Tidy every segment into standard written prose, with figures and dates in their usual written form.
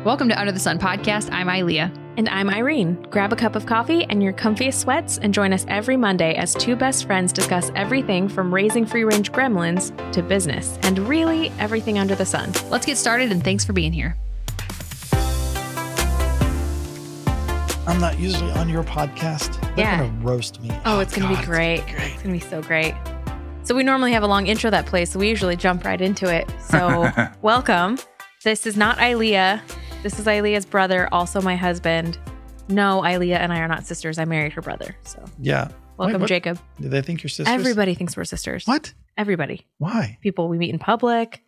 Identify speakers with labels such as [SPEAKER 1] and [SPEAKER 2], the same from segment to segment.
[SPEAKER 1] Welcome to Under the Sun Podcast. I'm Aileeah.
[SPEAKER 2] And I'm Irene. Grab a cup of coffee and your comfiest sweats and join us every Monday as two best friends discuss everything from raising free-range gremlins to business and really everything under the sun.
[SPEAKER 1] Let's get started, and thanks for being here.
[SPEAKER 3] I'm not usually on your podcast. They're going to roast me.
[SPEAKER 2] Oh, it's going to be great. It's going to be so great. So we normally have a long intro that plays, so we usually jump right into it. So welcome. This is not Aileeah. This is Aileeah's brother, also my husband. No, Aileeah and I are not sisters. I married her brother. So
[SPEAKER 3] yeah.
[SPEAKER 2] Welcome, Jacob.
[SPEAKER 3] Do they think you're sisters?
[SPEAKER 2] Everybody thinks we're sisters.
[SPEAKER 3] What?
[SPEAKER 2] Everybody.
[SPEAKER 3] Why?
[SPEAKER 2] People we meet in public.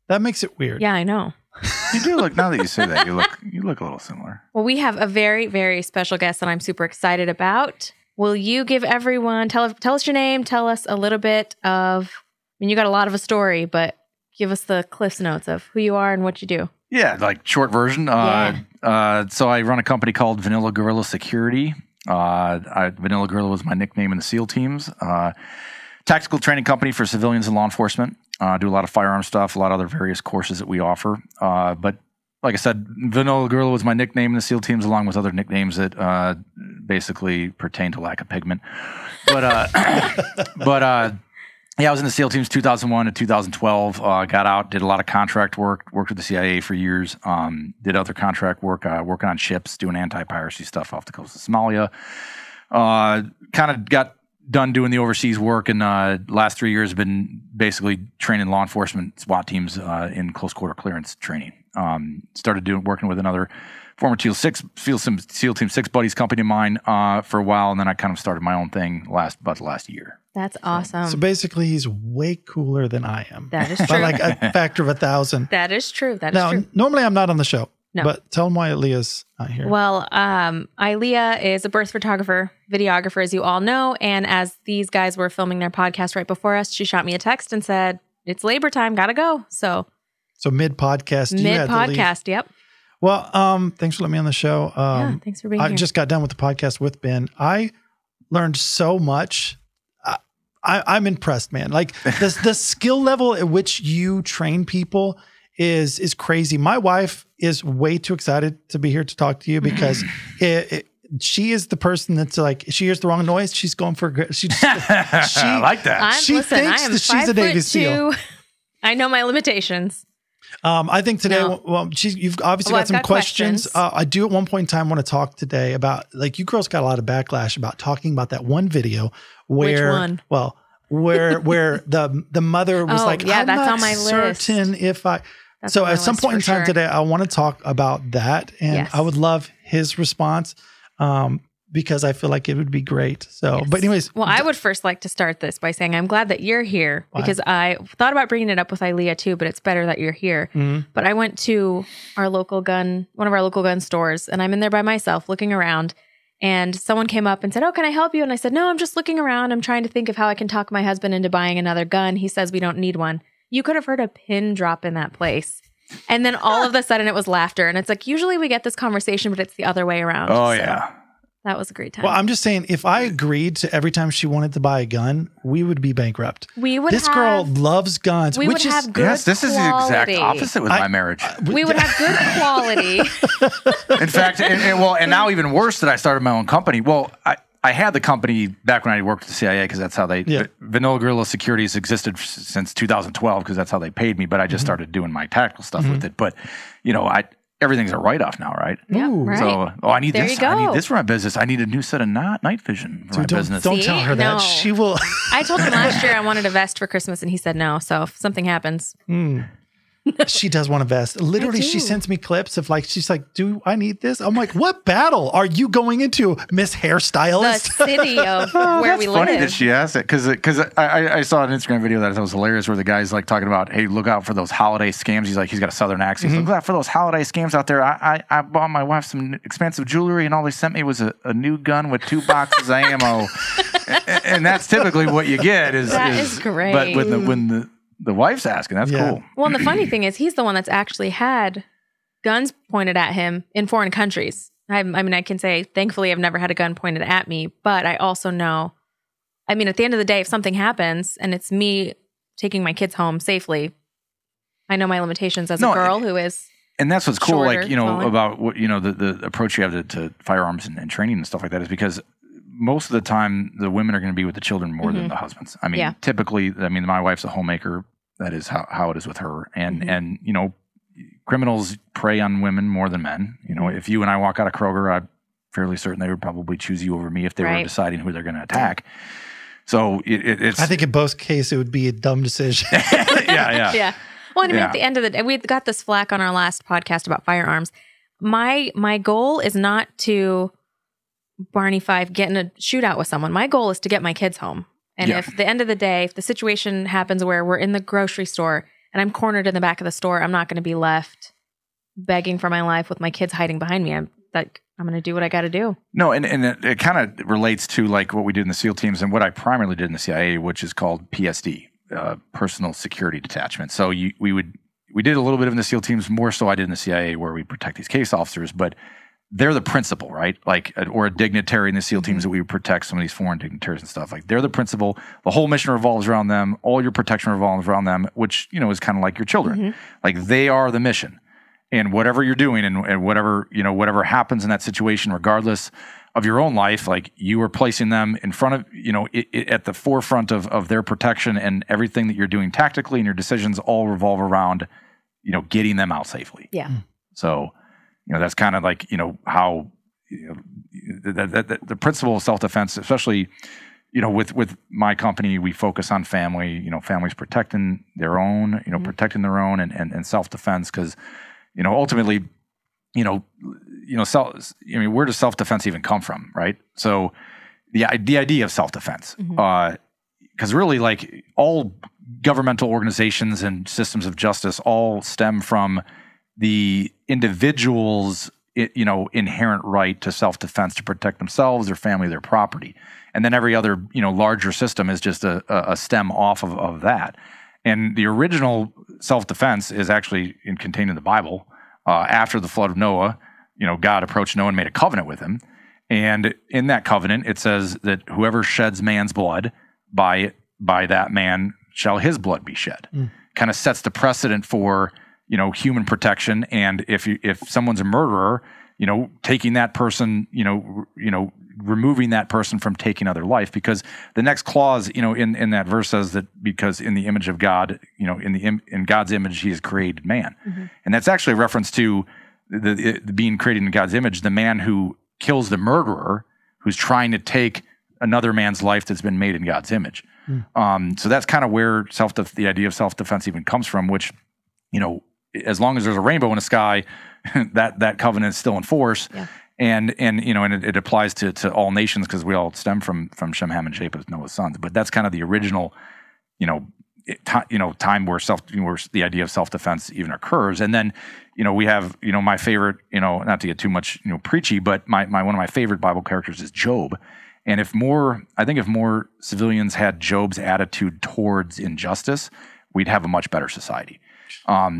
[SPEAKER 3] That makes it weird.
[SPEAKER 2] Yeah, I know.
[SPEAKER 4] You do look, now that you say that, you look a little similar.
[SPEAKER 2] Well, we have a very, very special guest that I'm super excited about. Will you give everyone, tell us your name, tell us a little bit of, you got a lot of a story, but give us the Cliff's Notes of who you are and what you do.
[SPEAKER 4] Yeah, like short version. So I run a company called Vanilla Gorilla Security. Vanilla Gorilla was my nickname in the SEAL teams. Tactical training company for civilians and law enforcement. Do a lot of firearm stuff, a lot of other various courses that we offer. But like I said, Vanilla Gorilla was my nickname in the SEAL teams, along with other nicknames that basically pertain to lack of pigment. But yeah, I was in the SEAL teams 2001 to 2012. Got out, did a lot of contract work, worked with the CIA for years. Did other contract work, working on ships, doing anti-piracy stuff off the coast of Somalia. Kind of got done doing the overseas work, and last 3 years have been basically training law enforcement SWAT teams in close quarter clearance training. Started working with another former SEAL Team 6 buddies company of mine for a while, and then I kind of started my own thing about the last year.
[SPEAKER 2] That's awesome.
[SPEAKER 3] So basically, he's way cooler than I am.
[SPEAKER 2] That is true.
[SPEAKER 3] By like a factor of 1,000.
[SPEAKER 2] That is true. That is true.
[SPEAKER 3] Normally I'm not on the show.
[SPEAKER 2] No.
[SPEAKER 3] But tell them why Aileeah's not here.
[SPEAKER 2] Well, Aileeah is a birth photographer, videographer, as you all know. And as these guys were filming their podcast right before us, she shot me a text and said, "It's labor time. Gotta go." So
[SPEAKER 3] mid-podcast.
[SPEAKER 2] Mid-podcast, yep.
[SPEAKER 3] Well, thanks for letting me on the show.
[SPEAKER 2] Yeah, thanks for being here.
[SPEAKER 3] I just got done with the podcast with Ben. I learned so much. I'm impressed, man. Like the skill level at which you train people is crazy. My wife is way too excited to be here to talk to you because she is the person that's like, she hears the wrong noise, she's going for
[SPEAKER 4] I like that.
[SPEAKER 3] She thinks that she's a Navy SEAL.
[SPEAKER 2] I know my limitations.
[SPEAKER 3] I think today, you've obviously got some questions. I do at one point in time want to talk today about, like, you girls got a lot of backlash about talking about that one video where,
[SPEAKER 2] which one?
[SPEAKER 3] Well, where the mother was like,
[SPEAKER 2] yeah,
[SPEAKER 3] I'm
[SPEAKER 2] that's
[SPEAKER 3] not
[SPEAKER 2] on my
[SPEAKER 3] certain
[SPEAKER 2] list.
[SPEAKER 3] if I.
[SPEAKER 2] That's
[SPEAKER 3] so at some point in time today, I want to talk about that, and
[SPEAKER 2] yes.
[SPEAKER 3] I would love his response because I feel like it would be great. So,
[SPEAKER 2] yes.
[SPEAKER 3] But anyways,
[SPEAKER 2] well, I would first like to start this by saying I'm glad that you're here because I thought about bringing it up with Aileeah too, but it's better that you're here. Mm-hmm. But I went to one of our local gun stores, and I'm in there by myself looking around. And someone came up and said, "Oh, can I help you?" And I said, "No, I'm just looking around. I'm trying to think of how I can talk my husband into buying another gun. He says we don't need one." You could have heard a pin drop in that place. And then all of a sudden it was laughter. And it's like, usually we get this conversation, but it's the other way around.
[SPEAKER 4] Oh,
[SPEAKER 2] so
[SPEAKER 4] yeah.
[SPEAKER 2] That was a great time.
[SPEAKER 3] Well, I'm just saying, if I agreed to every time she wanted to buy a gun, we would be bankrupt.
[SPEAKER 2] This
[SPEAKER 3] girl loves guns.
[SPEAKER 2] We would have good quality.
[SPEAKER 4] This is the exact opposite with my marriage.
[SPEAKER 2] We would have good quality.
[SPEAKER 4] In fact, and now even worse that I started my own company. Well, I had the company back when I worked with the CIA because that's how Vanilla Gorilla Security has existed since 2012 because that's how they paid me. But I just started doing my tactical stuff with it. But, everything's a write-off now, right?
[SPEAKER 2] Yeah, right.
[SPEAKER 4] So, I need
[SPEAKER 2] there
[SPEAKER 4] this.
[SPEAKER 2] You go.
[SPEAKER 4] I need this for my business. I need a new set of night vision for my business.
[SPEAKER 3] Don't tell her that.
[SPEAKER 2] No.
[SPEAKER 3] She will.
[SPEAKER 2] I told him last year I wanted a vest for Christmas, and he said no. So if something happens.
[SPEAKER 3] She does want a vest. Literally, she sends me clips of she's like, "Do I need this?" I'm like, "What battle are you going into, Miss Hairstylist?"
[SPEAKER 2] The city of where we live.
[SPEAKER 4] It's funny that she asked it because I saw an Instagram video that I thought was hilarious where the guy's like talking about, "Hey, look out for those holiday scams." He's got a southern accent. He's like, "Look out for those holiday scams out there. I bought my wife some expensive jewelry and all they sent me was a new gun with 2 boxes of ammo." And that's typically what you get.
[SPEAKER 2] That is great.
[SPEAKER 4] But when the wife's asking, that's cool.
[SPEAKER 2] Well, and the funny thing is he's the one that's actually had guns pointed at him in foreign countries. I can say, thankfully, I've never had a gun pointed at me, but I also know, at the end of the day, if something happens and it's me taking my kids home safely, I know my limitations as a girl who is
[SPEAKER 4] And that's what's cool,
[SPEAKER 2] Shorter,
[SPEAKER 4] like, you know,
[SPEAKER 2] smaller.
[SPEAKER 4] about what, you know, the approach you have to firearms and training and stuff like that is because most of the time the women are going to be with the children more than the husbands. I mean, typically, I mean, my wife's a homemaker. That is how it is with her. And, you know, criminals prey on women more than men. You know, if you and I walk out of Kroger, I'm fairly certain they would probably choose you over me if they were deciding who they're going to attack. So it's.
[SPEAKER 3] I think in both cases it would be a dumb decision.
[SPEAKER 2] Yeah. Well, I mean, at the end of the day, we got this flack on our last podcast about firearms. My goal is not to Barney Fife get in a shootout with someone. My goal is to get my kids home. And if at the end of the day, if the situation happens where we're in the grocery store and I'm cornered in the back of the store, I'm not going to be left begging for my life with my kids hiding behind me. I'm going to do what I got to do. No,
[SPEAKER 4] and it kind of relates to like what we did in the SEAL teams and what I primarily did in the CIA, which is called PSD. Personal security detachment. So we did a little bit of in the SEAL teams, more so I did in the CIA where we protect these case officers, but they're the principal, right? Like, or a dignitary in the SEAL teams that we would protect some of these foreign dignitaries and stuff. Like they're the principal. The whole mission revolves around them. All your protection revolves around them, which, you know, is kind of like your children. Like they are the mission. And whatever you're doing and whatever, you know, whatever happens in that situation, regardless of your own life, like you are placing them in front of, you know, at the forefront of their protection, and everything that you're doing tactically and your decisions all revolve around, you know, getting them out safely.
[SPEAKER 2] Yeah.
[SPEAKER 4] So, you know, that's kind of like, you know, how, you know, the principle of self-defense, especially, you know, with my company, we focus on family, you know, families protecting their own, you know, protecting their own and self-defense. Cause, you know, ultimately, you know, where does self-defense even come from, right? So the idea of self-defense, because really, like all governmental organizations and systems of justice all stem from the individual's, you know, inherent right to self-defense to protect themselves, their family, their property, and then every other, you know, larger system is just a stem off of that. And the original self-defense is actually contained in the Bible. After the flood of Noah, you know, God approached Noah and made a covenant with him. And in that covenant, it says that whoever sheds man's blood, by that man shall his blood be shed. Kind of sets the precedent for, you know, human protection. And if someone's a murderer, you know, taking that person, you know, removing that person from taking other life, because the next clause, you know, in that verse says that because in the image of God, you know, in God's image, he has created man. And that's actually a reference to the being created in God's image, the man who kills the murderer, who's trying to take another man's life that's been made in God's image. So that's kind of where the idea of self-defense even comes from, which, you know, as long as there's a rainbow in the sky, that covenant is still in force. Yeah. And you know, and it applies to all nations because we all stem from Shem, Ham, and Japheth, Noah's sons. But that's kind of the original, you know, time where the idea of self-defense even occurs. And then, you know, we have, you know, my favorite, you know, not to get too much, you know, preachy, but one of my favorite Bible characters is Job. And if more civilians had Job's attitude towards injustice, we'd have a much better society.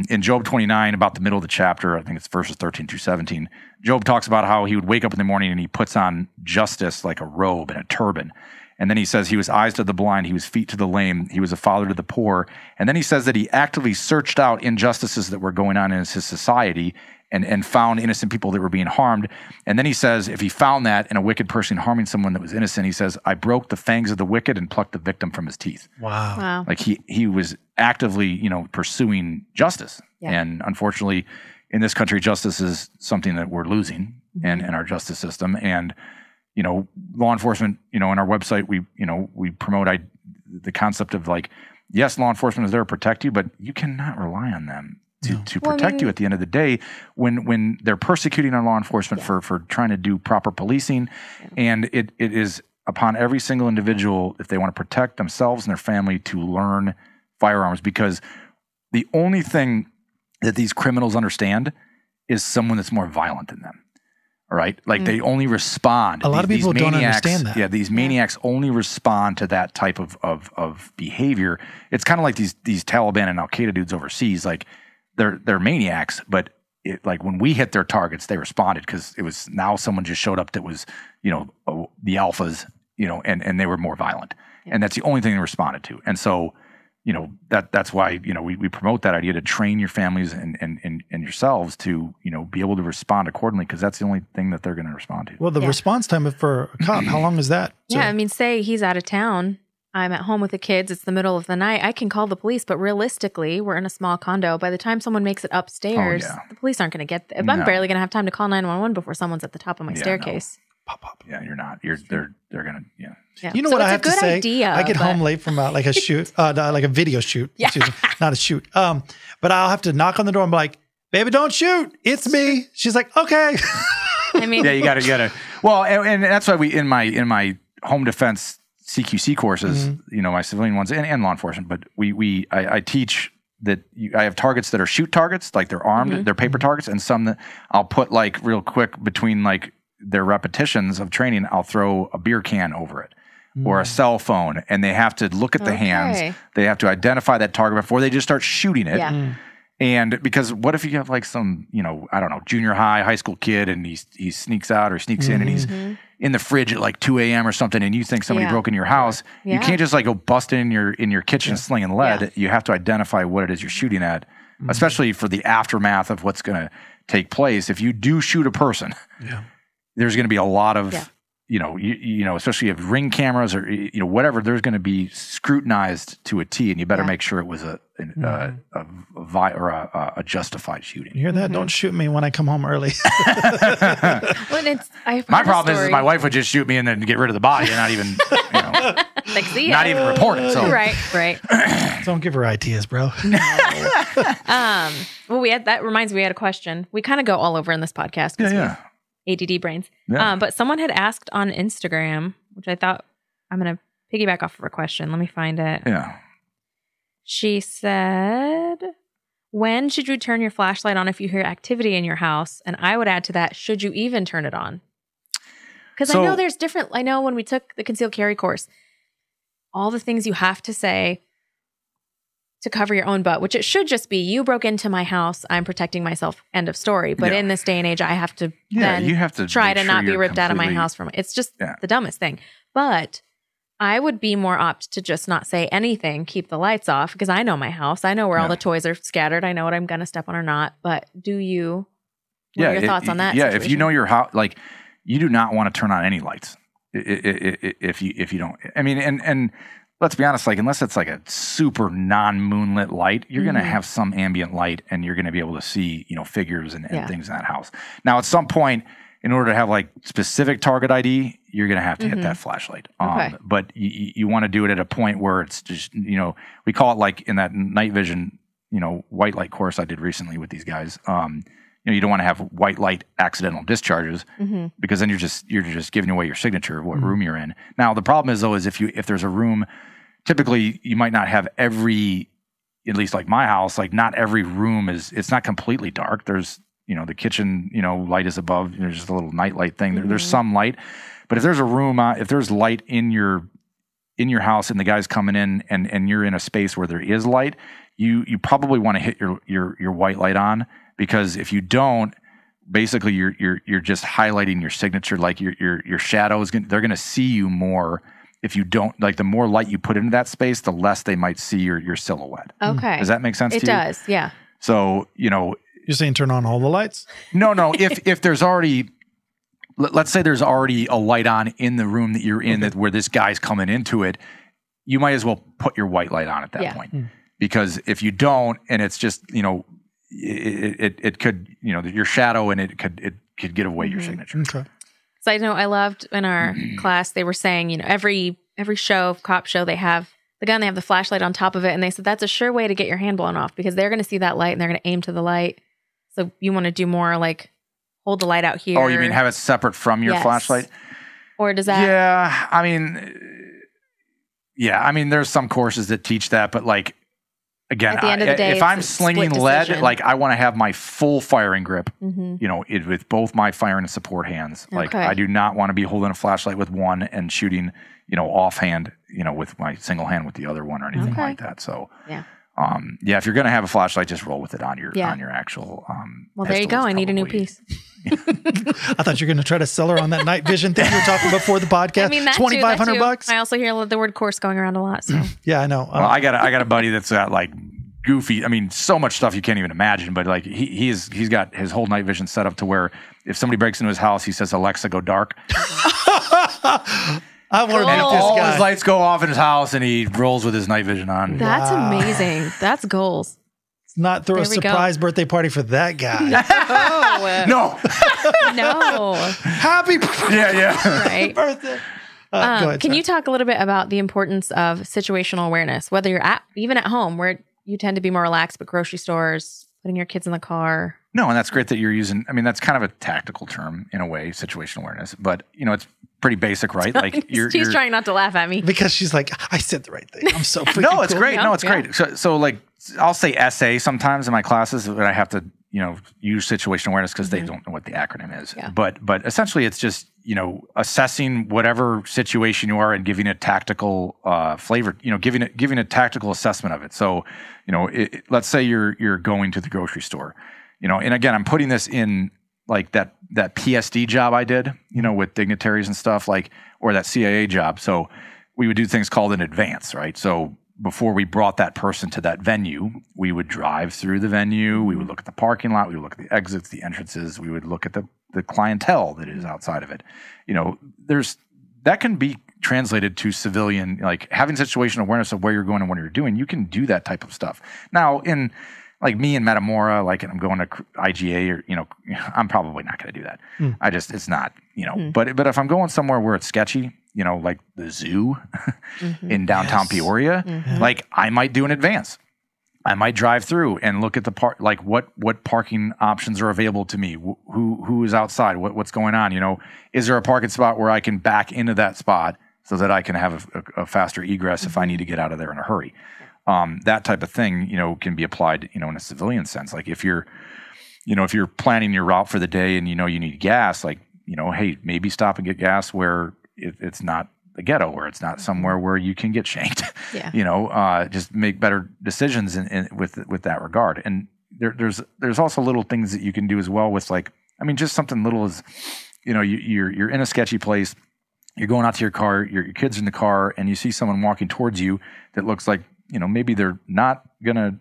[SPEAKER 4] In Job 29, about the middle of the chapter, I think it's verses 13 through 17, Job talks about how he would wake up in the morning and he puts on justice like a robe and a turban. And then he says he was eyes to the blind, he was feet to the lame, he was a father to the poor. And then he says that he actively searched out injustices that were going on in his society and found innocent people that were being harmed. And then he says if he found that in a wicked person harming someone that was innocent, he says, I broke the fangs of the wicked and plucked the victim from his teeth.
[SPEAKER 3] Wow.
[SPEAKER 4] Like he was actively, you know, pursuing justice. Yeah. And unfortunately, in this country, justice is something that we're losing in our justice system. And, you know, law enforcement, you know, on our website, we promote the concept of like, yes, law enforcement is there to protect you, but you cannot rely on them to protect you at the end of the day when they're persecuting our law enforcement for trying to do proper policing. And it is upon every single individual, if they want to protect themselves and their family, to learn firearms, because the only thing that these criminals understand is someone that's more violent than them. All right. Like they only respond.
[SPEAKER 3] A lot of people don't understand that.
[SPEAKER 4] Yeah. These maniacs only respond to that type of behavior. It's kind of like these Taliban and Al-Qaeda dudes overseas. Like they're maniacs, but like when we hit their targets, they responded because it was now someone just showed up that was, you know, the alphas, you know, and they were more violent. Yeah. And that's the only thing they responded to. And so that's why, we promote that idea to train your families and yourselves to, be able to respond accordingly, because that's the only thing that they're going to respond to.
[SPEAKER 3] Well, the response time for a cop, how long is that?
[SPEAKER 2] Yeah, I mean, say he's out of town. I'm at home with the kids. It's the middle of the night. I can call the police, but realistically, we're in a small condo. By the time someone makes it upstairs, the police aren't going to get there. I'm barely going to have time to call 911 before someone's at the top of my staircase.
[SPEAKER 4] No. Pop. Yeah, you're not. They're going to,
[SPEAKER 2] Yeah.
[SPEAKER 3] You know what I have to say?
[SPEAKER 2] Idea,
[SPEAKER 3] I get home late from like a shoot, like a video shoot.
[SPEAKER 2] Yeah.
[SPEAKER 3] Excuse me, not a shoot. But I'll have to knock on the door and be like, "Baby, don't shoot. It's me." She's like, "Okay."
[SPEAKER 2] I mean,
[SPEAKER 4] yeah, you got to. Well, and that's why we in my home defense CQC courses, my civilian ones and law enforcement, but I teach that I have targets that are shoot targets, like they're armed, they're paper targets, and some that I'll put like real quick between like their repetitions of training, I'll throw a beer can over it or a cell phone, and they have to look at the hands. They have to identify that target before they just start shooting it.
[SPEAKER 2] Yeah.
[SPEAKER 4] And because what if you have like some, I don't know, junior high school kid, and he sneaks out or sneaks in and he's in the fridge at like 2 a.m. or something, and you think somebody broke in your house. You can't just like go bust in your kitchen slinging lead. You have to identify what it is you're shooting at, especially for the aftermath of what's going to take place. If you do shoot a person, there's going to be a lot of, especially if ring cameras or, whatever, there's going to be scrutinized to a T, and you better make sure it was a justified shooting.
[SPEAKER 3] You hear that? Don't shoot me when I come home early.
[SPEAKER 4] My problem is my wife would just shoot me and then get rid of the body and not even,
[SPEAKER 2] like,
[SPEAKER 4] not even report it. So
[SPEAKER 2] right.
[SPEAKER 3] Don't give her ideas, bro.
[SPEAKER 2] Well, that reminds me, we had a question. We kind of go all over in this podcast.
[SPEAKER 4] Yeah.
[SPEAKER 2] ADD brains.
[SPEAKER 4] Yeah.
[SPEAKER 2] But someone had asked on Instagram, which I thought, I'm going to piggyback off of her question. Let me find it.
[SPEAKER 4] Yeah.
[SPEAKER 2] She said, when should you turn your flashlight on if you hear activity in your house? And I would add to that, should you even turn it on? Because I know there's different, I know when we took the concealed carry course, all the things you have to say to cover your own butt, which it should just be, you broke into my house, I'm protecting myself, end of story. But in this day and age, I have to then
[SPEAKER 4] you have to
[SPEAKER 2] try to not be ripped out of my house from it. It's just the dumbest thing. But I would be more apt to just not say anything, keep the lights off, because I know my house. I know where all the toys are scattered. I know what I'm going to step on or not. But what are your thoughts on that?
[SPEAKER 4] Yeah,
[SPEAKER 2] situation?
[SPEAKER 4] if you know your house, like, you do not want to turn on any lights if you don't. I mean, and let's be honest, like, unless it's like a super non-moonlit light, you're going to have some ambient light, and you're going to be able to see, figures and things in that house. Now, at some point, in order to have like specific target ID, you're going to have to hit that flashlight. But you want to do it at a point where it's just, we call it, like in that night vision, white light course I did recently with these guys. You don't want to have white light accidental discharges, because then you're just giving away your signature of what room you're in. Now, the problem is, though, is if there's a room, typically you might not have every, at least like my house, like not every room it's not completely dark. There's, the kitchen, light is above, there's just a little night light thing. There's some light, but if there's a room, if there's light in your house and the guy's coming in and you're in a space where there is light, you probably want to hit your white light on, because if you don't, basically you're just highlighting your signature, like your shadow is they're going to see you more. If you don't, like, the more light you put into that space, the less they might see your silhouette.
[SPEAKER 2] Okay.
[SPEAKER 4] Does that make sense to you?
[SPEAKER 2] It does, yeah.
[SPEAKER 3] So, you're saying turn on all the lights?
[SPEAKER 4] No. If there's already, let's say there's already a light on in the room that you're in, that where this guy's coming into it, you might as well put your white light on at that point. Because if you don't, and it's just, it could, your shadow, and it could get away your signature.
[SPEAKER 3] Okay.
[SPEAKER 2] So I know I loved in our class, they were saying, every cop show, they have the gun, they have the flashlight on top of it. And they said, that's a sure way to get your hand blown off, because they're going to see that light and they're going to aim to the light. So you want to do more like hold the light out here.
[SPEAKER 4] Oh, you mean have it separate from your flashlight?
[SPEAKER 2] Or does that?
[SPEAKER 4] Yeah. I mean, there's some courses that teach that, but like, again,
[SPEAKER 2] at the end of the day,
[SPEAKER 4] if I'm slinging lead, like, I want to have my full firing grip, with both my firing and support hands. Like, I do not want to be holding a flashlight with one and shooting, offhand, with my single hand with the other one or anything like that. So, if you're going to have a flashlight, just roll with it on your actual.
[SPEAKER 2] Well, there you go. I need a new piece.
[SPEAKER 3] I thought you were going to try to sell her on that night vision thing you were talking before the podcast.
[SPEAKER 2] I mean, that
[SPEAKER 3] $2,500.
[SPEAKER 2] I also hear the word course going around a lot. So
[SPEAKER 3] Yeah, I know.
[SPEAKER 4] Well, I got a buddy that's got like goofy. I mean, so much stuff you can't even imagine. But like he's got his whole night vision set up to where if somebody breaks into his house, he says, "Alexa, go dark."
[SPEAKER 3] I want to meet
[SPEAKER 4] And
[SPEAKER 3] this
[SPEAKER 4] all
[SPEAKER 3] guy.
[SPEAKER 4] his lights go off in his house, and he rolls with his night vision on.
[SPEAKER 2] that's amazing. That's goals.
[SPEAKER 3] Not throw a
[SPEAKER 2] There we go.
[SPEAKER 3] surprise birthday party for that guy.
[SPEAKER 4] No.
[SPEAKER 2] No.
[SPEAKER 3] Happy
[SPEAKER 4] Yeah.
[SPEAKER 2] Right.
[SPEAKER 3] birthday. Go ahead,
[SPEAKER 2] Can
[SPEAKER 3] sorry.
[SPEAKER 2] you talk a little bit about the importance of situational awareness, whether you're even at home where you tend to be more relaxed, but grocery stores, putting your kids in the car?
[SPEAKER 4] No, and that's great that you're using. I mean, that's kind of a tactical term in a way, situational awareness. But it's pretty basic, right? Like
[SPEAKER 2] She's trying not to laugh at me.
[SPEAKER 3] Because she's like, I said the right thing. I'm so freaking
[SPEAKER 4] No, it's
[SPEAKER 3] cool.
[SPEAKER 4] great.
[SPEAKER 2] Yeah,
[SPEAKER 4] No, it's
[SPEAKER 2] yeah.
[SPEAKER 4] great. So like I'll say SA sometimes in my classes, but I have to use situational awareness because they don't know what the acronym is.
[SPEAKER 2] Yeah.
[SPEAKER 4] But essentially, it's just assessing whatever situation you are and giving a tactical flavor. Giving a tactical assessment of it. So let's say you're going to the grocery store. And again, I'm putting this in like that PSD job I did, with dignitaries and stuff, or that CIA job. So we would do things called in advance, right? So before we brought that person to that venue, we would drive through the venue. We would look at the parking lot. We would look at the exits, the entrances. We would look at the clientele that is outside of it. That can be translated to civilian, like having situational awareness of where you're going and what you're doing. You can do that type of stuff. Now, in like me in Metamora, like I'm going to IGA, or I'm probably not going to do that. It's not, But if I'm going somewhere where it's sketchy, like the zoo in downtown Peoria, like I might do an advance. I might drive through and look at the park, like what parking options are available to me, who is outside, what's going on. Is there a parking spot where I can back into that spot so that I can have a faster egress if I need to get out of there in a hurry. That type of thing, can be applied, in a civilian sense. Like if you're planning your route for the day and you need gas, like, hey, maybe stop and get gas where it's not the ghetto, where it's not somewhere where you can get shanked.
[SPEAKER 2] Yeah.
[SPEAKER 4] Just make better decisions with that regard. And there's also little things that you can do as well with just something little as, you're in a sketchy place, you're going out to your car, your kids are in the car, and you see someone walking towards you that looks like, maybe they're not gonna,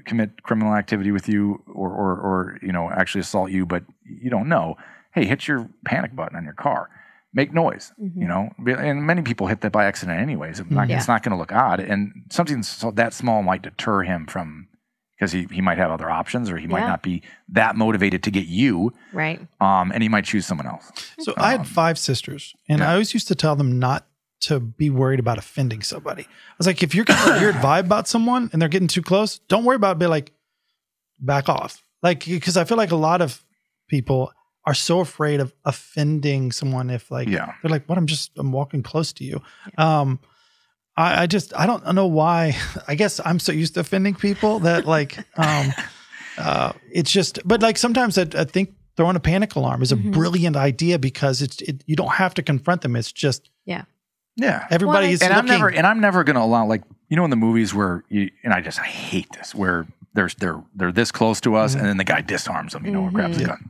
[SPEAKER 4] commit criminal activity with you or actually assault you, but you don't know. Hey, hit your panic button on your car. Make noise, and many people hit that by accident anyways. It's not going to look odd, and something that small might deter him from, because he might have other options, or he might not be that motivated to get you,
[SPEAKER 2] right?
[SPEAKER 4] And he might choose someone else.
[SPEAKER 3] So I had 5 sisters, and I always used to tell them not to be worried about offending somebody. I was like, if you're getting a weird vibe about someone and they're getting too close, don't worry about it. Be like, back off. Like, because I feel like a lot of people are so afraid of offending someone if they're like, what? I'm walking close to you. Yeah. I don't know why. I guess I'm so used to offending people that it's just, but like sometimes I think throwing a panic alarm is a brilliant idea because you don't have to confront them. It's just, everybody's
[SPEAKER 4] and
[SPEAKER 3] looking.
[SPEAKER 4] I'm never going to allow, in the movies where I hate this, where they're this close to us and then the guy disarms them, or grabs the gun.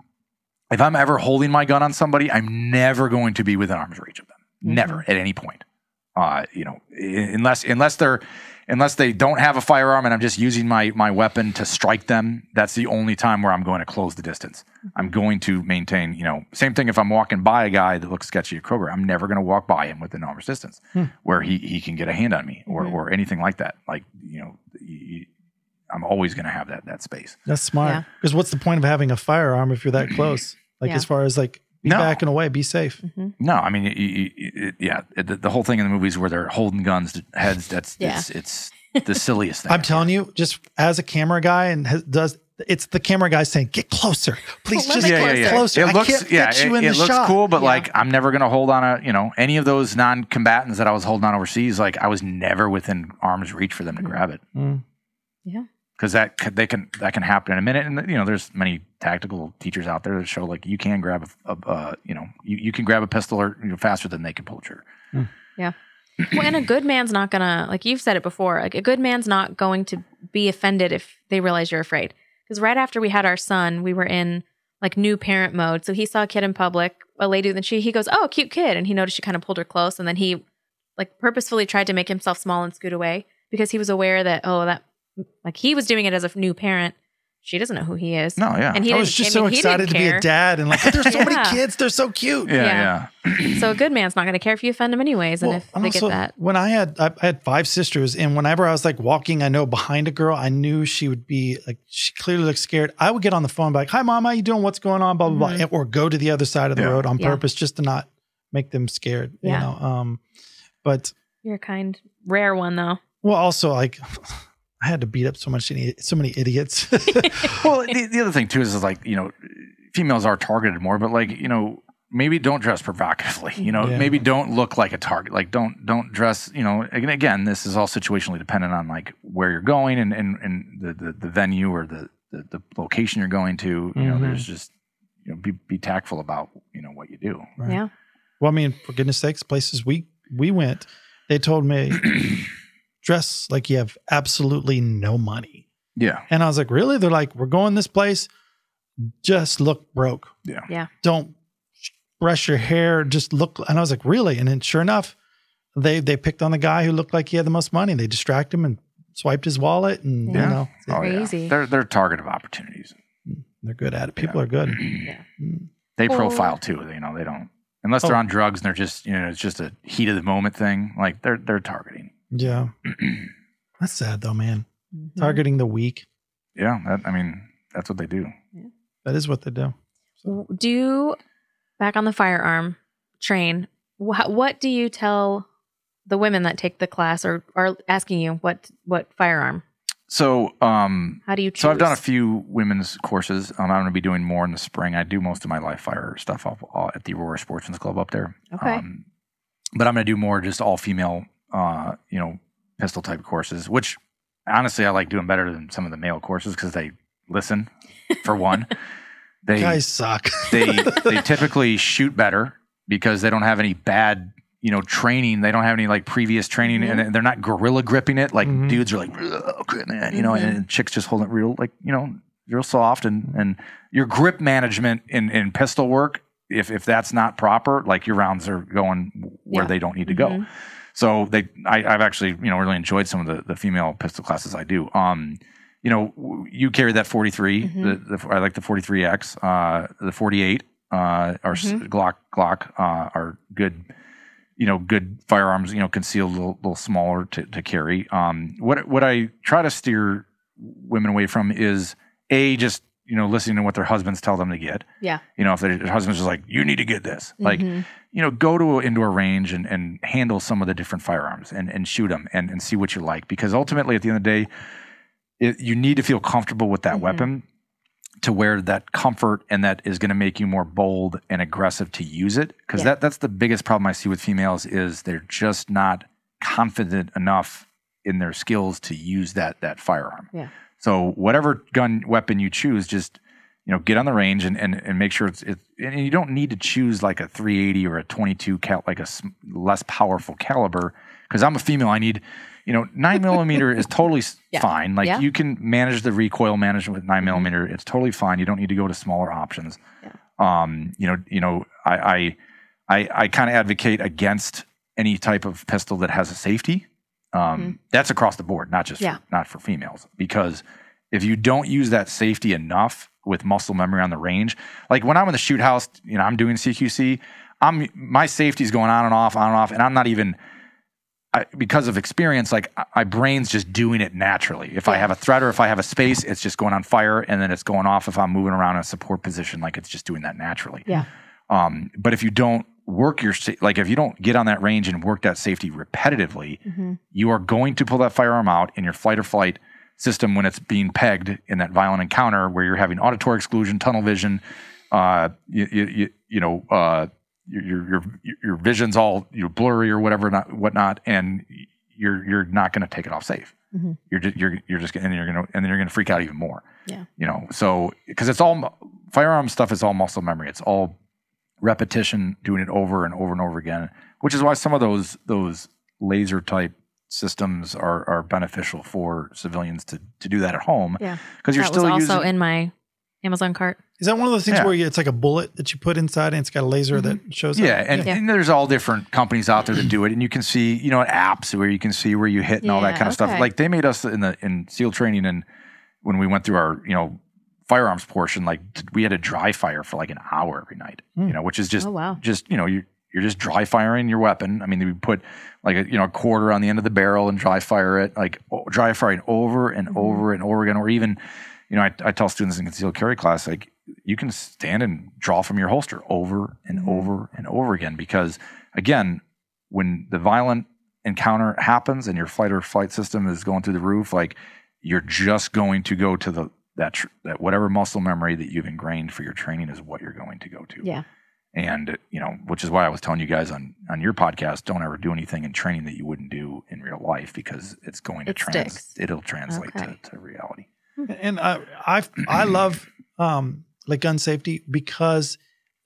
[SPEAKER 4] If I'm ever holding my gun on somebody, I'm never going to be within arm's reach of them. Never at any point. Unless they don't have a firearm and I'm just using my weapon to strike them, that's the only time where I'm going to close the distance. I'm going to maintain, same thing if I'm walking by a guy that looks sketchy at Kroger, I'm never going to walk by him within arm's distance where he can get a hand on me or anything like that. I'm always going to have that space.
[SPEAKER 3] That's smart. Because what's the point of having a firearm if you're that close? As far as be backing away, be safe.
[SPEAKER 4] No, I mean, the whole thing in the movies where they're holding guns to heads, it's the silliest thing.
[SPEAKER 3] I'm telling you, just as a camera guy it's the camera guy saying, get closer. Please just get closer.
[SPEAKER 4] It looks,
[SPEAKER 3] I can't fit you in the
[SPEAKER 4] looks
[SPEAKER 3] shot.
[SPEAKER 4] cool, but I'm never going to hold on any of those non-combatants that I was holding on overseas. I was never within arm's reach for them to grab it.
[SPEAKER 2] Yeah.
[SPEAKER 4] Because that can happen in a minute, and there's many tactical teachers out there that show you can grab you can grab a pistol or faster than they can pull a trigger.
[SPEAKER 2] Yeah. Well, and a good man's not gonna, like you've said it before, a good man's not going to be offended if they realize you're afraid. Because right after we had our son, we were in like new parent mode. So he saw a kid in public, a lady, and he goes, "Oh, cute kid," and he noticed she kind of pulled her close, and then he like purposefully tried to make himself small and scoot away because he was aware that like he was doing it as a new parent. She doesn't know who he is.
[SPEAKER 4] No, yeah.
[SPEAKER 2] And he
[SPEAKER 3] I was just so excited to be a dad and like, there's so many kids. They're so cute.
[SPEAKER 4] Yeah.
[SPEAKER 2] So a good man's not going to care if you offend him anyways. And if they get that.
[SPEAKER 3] When I had 5 sisters, and whenever I was like walking, I know behind a girl, I knew she would be like, she clearly looked scared. I would get on the phone and be like, "Hi, Mom, how you doing? What's going on? Blah, blah, blah." Or go to the other side of the road on purpose just to not make them scared. You know? But
[SPEAKER 2] you're a kind, rare one though.
[SPEAKER 3] Well, also like, I had to beat up so many idiots.
[SPEAKER 4] Well, the other thing too is like, you know, females are targeted more, but like, you know, maybe don't dress provocatively, you know, maybe don't look like a target. Like don't dress, you know, again, this is all situationally dependent on like where you're going and the venue or the location you're going to, you know, there's just, you know, be tactful about, you know, what you do.
[SPEAKER 3] Right.
[SPEAKER 2] Yeah.
[SPEAKER 3] Well, I mean, for goodness sakes, places we went, they told me, dress like you have absolutely no money.
[SPEAKER 4] Yeah.
[SPEAKER 3] And I was like, really? They're like, "We're going this place. Just look broke.
[SPEAKER 2] Yeah.
[SPEAKER 3] Don't brush your hair. Just look." And I was like, really? And then sure enough, they picked on the guy who looked like he had the most money. They distracted him and swiped his wallet. And, you know,
[SPEAKER 2] crazy.
[SPEAKER 4] They're target of opportunities.
[SPEAKER 3] They're good at it. People are good.
[SPEAKER 4] They profile too. You know, they don't, unless they're on drugs and they're just, you know, it's just a heat of the moment thing. Like they're targeting. Yeah.
[SPEAKER 3] That's sad though, man. Targeting the weak.
[SPEAKER 4] Yeah. I mean, that's what they do.
[SPEAKER 2] Yeah.
[SPEAKER 3] That is what they do.
[SPEAKER 2] Back on the firearm train, what do you tell the women that take the class or are asking you what firearm?
[SPEAKER 4] So,
[SPEAKER 2] how do you choose?
[SPEAKER 4] So I've done a few women's courses. I'm going to be doing more in the spring. I do most of my live fire stuff at the Aurora Sportsman's Club up there.
[SPEAKER 2] Okay.
[SPEAKER 4] But I'm going to do more just all female, you know, pistol type courses, which honestly I like doing better than some of the male courses because they listen for one. They
[SPEAKER 3] guys suck.
[SPEAKER 4] they typically shoot better because they don't have any bad, you know, training. They don't have any like previous training and they're not gorilla gripping it. Like dudes are like, "Okay, man," you know, and chicks just hold it real, like, you know, real soft and your grip management in pistol work. If that's not proper, like your rounds are going where they don't need to go. So I've actually, you know, really enjoyed some of the female pistol classes I do. You know, you carry that 43. I like the 43X. The 48 or Glock are good. You know, good firearms. You know, concealed, a little smaller to carry. What I try to steer women away from is just, you know, listening to what their husbands tell them to get. Yeah. You know, if their husband's just like, "You need to get this," like, you know, go to an indoor range and handle some of the different firearms and shoot them and see what you like. Because ultimately, at the end of the day, you need to feel comfortable with that weapon to where that comfort and that is going to make you more bold and aggressive to use it. Because that's the biggest problem I see with females is they're just not confident enough in their skills to use that firearm. Yeah. So whatever weapon you choose, just, you know, get on the range and make sure it's and you don't need to choose like a 380 or a 22 like a less powerful caliber. Because I'm a female, I need, you know, 9mm is totally fine. Like you can manage the recoil management with 9mm. It's totally fine. You don't need to go to smaller options. Yeah. You know, I kind of advocate against any type of pistol that has a safety. That's across the board, not just not for females. Because if you don't use that safety enough with muscle memory on the range, like when I'm in the shoot house, you know, I'm doing CQC, my safety's going on and off, and I'm not even, because of experience, like my brain's just doing it naturally. If I have a threat or if I have a space, it's just going on fire and then it's going off if I'm moving around in a support position, like it's just doing that naturally. Yeah. But if you don't work like if you don't get on that range and work that safety repetitively, you are going to pull that firearm out in your fight or flight system when it's being pegged in that violent encounter where you're having auditory exclusion, tunnel vision, your vision's all blurry or whatnot, and you're not going to take it off safe. You're just and then you're gonna freak out even more. Yeah, you know, so because it's all firearm stuff is all muscle memory. It's all repetition, doing it over and over and over again, which is why some of those laser type systems are beneficial for civilians to do that at home. Yeah, because you're still using.
[SPEAKER 2] Also in my Amazon cart.
[SPEAKER 3] Is that one of those things
[SPEAKER 4] Yeah.
[SPEAKER 3] where it's like a bullet that you put inside and it's got a laser that shows
[SPEAKER 4] Yeah,
[SPEAKER 3] up?
[SPEAKER 4] and there's all different companies out there that do it, and you can see, apps where you can see where you hit and all that kind of stuff.
[SPEAKER 2] okay.
[SPEAKER 4] Like they made us in SEAL training, and when we went through our firearms portion, like we had to dry fire for like an hour every night, which is just you're just dry firing your weapon. I mean, we put like a quarter on the end of the barrel and dry fire it, like dry firing over and over and over again, or even I tell students in concealed carry class, like you can stand and draw from your holster over and over and over again, because again, when the violent encounter happens and your fight or flight system is going through the roof, like you're just going to go to that whatever muscle memory that you've ingrained for your training is what you're going to go to.
[SPEAKER 2] Yeah.
[SPEAKER 4] And, which is why I was telling you guys on your podcast, don't ever do anything in training that you wouldn't do in real life, because it's going to it'll translate to reality.
[SPEAKER 3] And I love like gun safety, because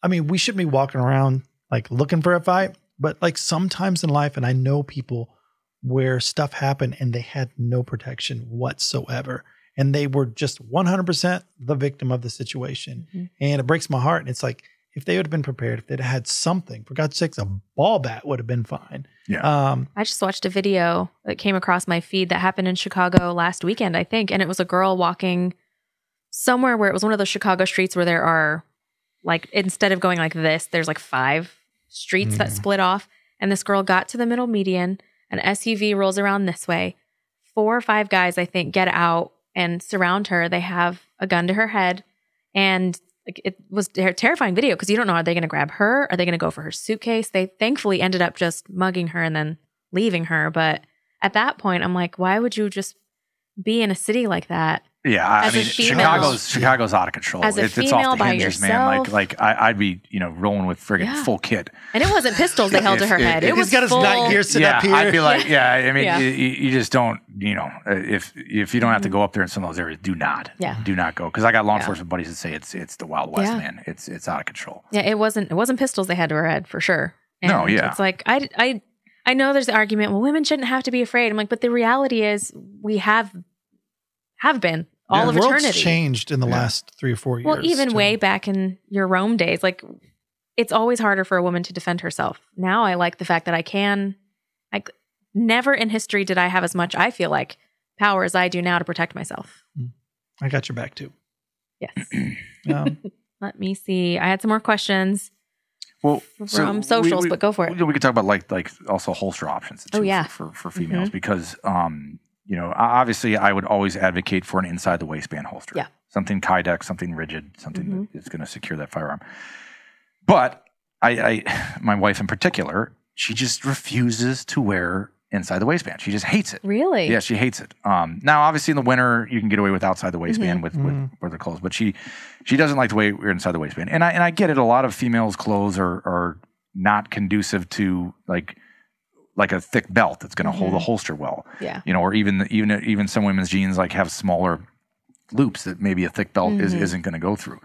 [SPEAKER 3] I mean, we shouldn't be walking around like looking for a fight, but like sometimes in life, and I know people where stuff happened and they had no protection whatsoever, and they were just 100% the victim of the situation. And it breaks my heart. And it's like, if they would have been prepared, if they'd had something, for God's sakes, a ball bat would have been fine.
[SPEAKER 4] Yeah.
[SPEAKER 2] I just watched a video that came across my feed that happened in Chicago last weekend, I think. And it was a girl walking somewhere where it was one of those Chicago streets where there are, like, instead of going like this, there's like 5 streets that split off. And this girl got to the middle median. An SUV rolls around this way. 4 or 5 guys, I think, get out and surround her. They have a gun to her head. And like, it was a terrifying video, because you don't know, are they going to grab her? Are they going to go for her suitcase? They thankfully ended up just mugging her and then leaving her. But at that point, I'm like, why would you just be in a city like that?
[SPEAKER 4] Yeah, I
[SPEAKER 2] As a
[SPEAKER 4] mean,
[SPEAKER 2] female-
[SPEAKER 4] Chicago's out of control.
[SPEAKER 2] As a
[SPEAKER 4] It's
[SPEAKER 2] female
[SPEAKER 4] off the
[SPEAKER 2] by
[SPEAKER 4] hinges,
[SPEAKER 2] yourself.
[SPEAKER 4] man. Like I'd be, rolling with friggin' full kit.
[SPEAKER 2] And it wasn't pistols they held to her head. It was
[SPEAKER 3] He's got his
[SPEAKER 2] full,
[SPEAKER 3] night gear sitting up here.
[SPEAKER 4] I'd be like, I mean,
[SPEAKER 2] Yeah.
[SPEAKER 4] you just don't, if you don't have to go up there in some of those areas, do not go. Because I got law enforcement buddies that say it's the Wild West, man. It's out of control.
[SPEAKER 2] Yeah, it wasn't pistols they had to her head for sure. And
[SPEAKER 4] No, yeah.
[SPEAKER 2] it's like I know there's the argument, well, women shouldn't have to be afraid. I'm like, but the reality is we have been all of
[SPEAKER 3] the world's
[SPEAKER 2] eternity.
[SPEAKER 3] changed in the last 3 or 4 years.
[SPEAKER 2] Well, even
[SPEAKER 3] too.
[SPEAKER 2] way back in your Rome days, like it's always harder for a woman to defend herself. Now I like the fact that I can. Never in history did I have as much, I feel like, power as I do now to protect myself.
[SPEAKER 3] I got your back too.
[SPEAKER 2] Yes. Let me see. I had some more questions.
[SPEAKER 4] Well,
[SPEAKER 2] from socials, but go for it.
[SPEAKER 4] We could talk about like also holster options too, for females, because obviously I would always advocate for an inside the waistband holster.
[SPEAKER 2] Yeah.
[SPEAKER 4] Something Kydex, something rigid, something that is going to secure that firearm. But my wife in particular, she just refuses to wear inside the waistband. She just hates it.
[SPEAKER 2] Really?
[SPEAKER 4] Yeah, she hates it. Now, obviously in the winter you can get away with outside the waistband with the clothes, but she doesn't like the way we're inside the waistband. And I get it. A lot of females' clothes are not conducive to like a thick belt that's going to hold a holster well.
[SPEAKER 2] Yeah.
[SPEAKER 4] Or even some women's jeans like have smaller loops that maybe a thick belt isn't going to go through.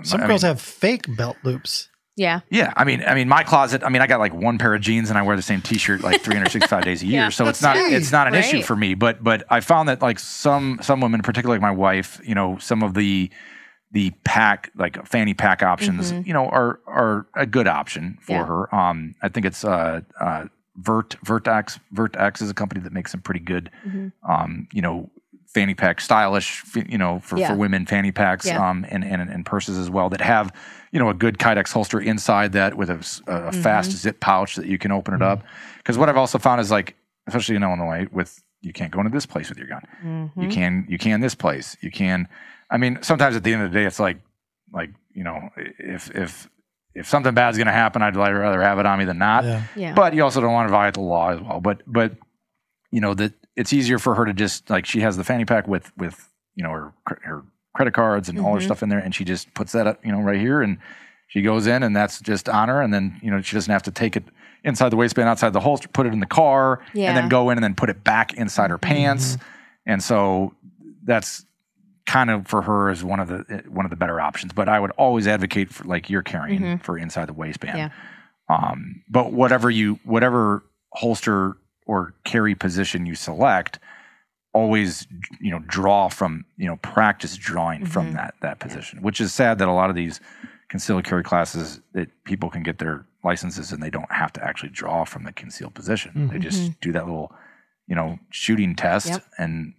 [SPEAKER 3] Some girls have fake belt loops.
[SPEAKER 2] Yeah.
[SPEAKER 4] Yeah. I mean, my closet, I got like 1 pair of jeans and I wear the same t-shirt like 365 days a year. So it's not an issue for me, but I found that like some women, particularly like my wife, some of the pack, like fanny pack options, are a good option for her. I think it's Vertex is a company that makes some pretty good, fanny pack, stylish, for women fanny packs, and purses as well that have, a good Kydex holster inside that with a fast zip pouch that you can open it up. Because what I've also found is like, especially in Illinois, you can't go into this place with your gun. You can this place. You can. I mean, sometimes at the end of the day, it's like if something bad's going to happen, I'd rather have it on me than not.
[SPEAKER 2] Yeah.
[SPEAKER 4] But you also don't want to violate the law as well. But that it's easier for her to just like, she has the fanny pack with her credit cards and all her stuff in there, and she just puts that up, right here, and she goes in, and that's just on her, and then she doesn't have to take it inside the waistband, outside the holster, put it in the car, and then go in and then put it back inside her pants, and so that's kind of for her is one of the better options. But I would always advocate for like you're carrying for inside the waistband. But whatever holster or carry position you select, always, draw from, practice drawing from that position, which is sad that a lot of these concealed carry classes that people can get their licenses and they don't have to actually draw from the concealed position. They just do that little, shooting test and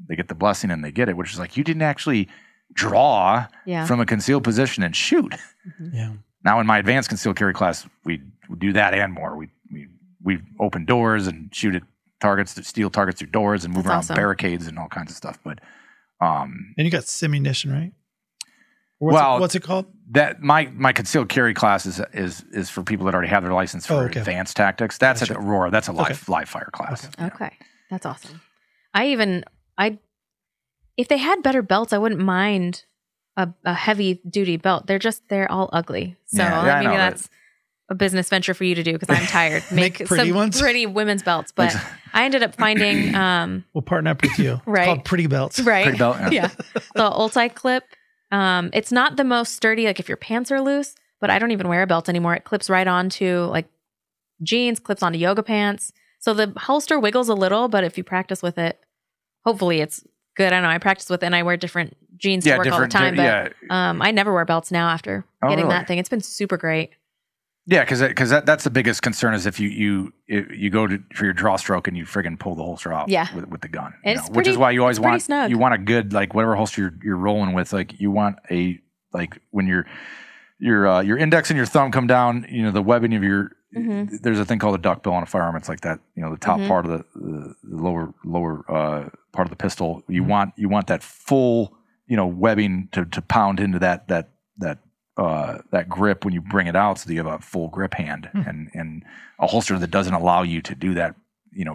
[SPEAKER 4] they get the blessing and they get it, which is like, you didn't actually draw from a concealed position and shoot.
[SPEAKER 3] Yeah.
[SPEAKER 4] Now in my advanced concealed carry class, we do that and more. We open doors and shoot at targets, steal targets through doors and move around barricades and all kinds of stuff. But
[SPEAKER 3] and you got simunition, right? What's it called?
[SPEAKER 4] That my concealed carry class is for people that already have their license for advanced tactics. That's at Aurora. That's a live fire class.
[SPEAKER 2] Okay. That's awesome. If they had better belts, I wouldn't mind a heavy duty belt. They're all ugly. So maybe that's a business venture for you to do because I'm tired.
[SPEAKER 3] Make pretty ones?
[SPEAKER 2] Pretty women's belts. But I ended up finding
[SPEAKER 3] we'll partner up with you.
[SPEAKER 2] Right.
[SPEAKER 3] It's called Pretty Belts.
[SPEAKER 2] Right.
[SPEAKER 4] Pretty belt.
[SPEAKER 2] Yeah. The ulti-clip. It's not the most sturdy, like if your pants are loose, but I don't even wear a belt anymore. It clips right onto like jeans, clips onto yoga pants. So the holster wiggles a little, but if you practice with it, hopefully it's good. I know I practice with it and I wear different jeans to work all the time, but I never wear belts now after getting that thing. It's been super great.
[SPEAKER 4] Yeah, because that's the biggest concern is if you go for your draw stroke and you friggin' pull the holster off with the gun, which is why you always want a good, like whatever holster you're rolling with, like you want a, like when your index and your thumb come down, the webbing of your there's a thing called a duck bill on a firearm. It's like that, the top part of the lower part of the pistol. You want that full webbing to pound into that grip when you bring it out, so that you have a full grip hand. And a holster that doesn't allow you to do that,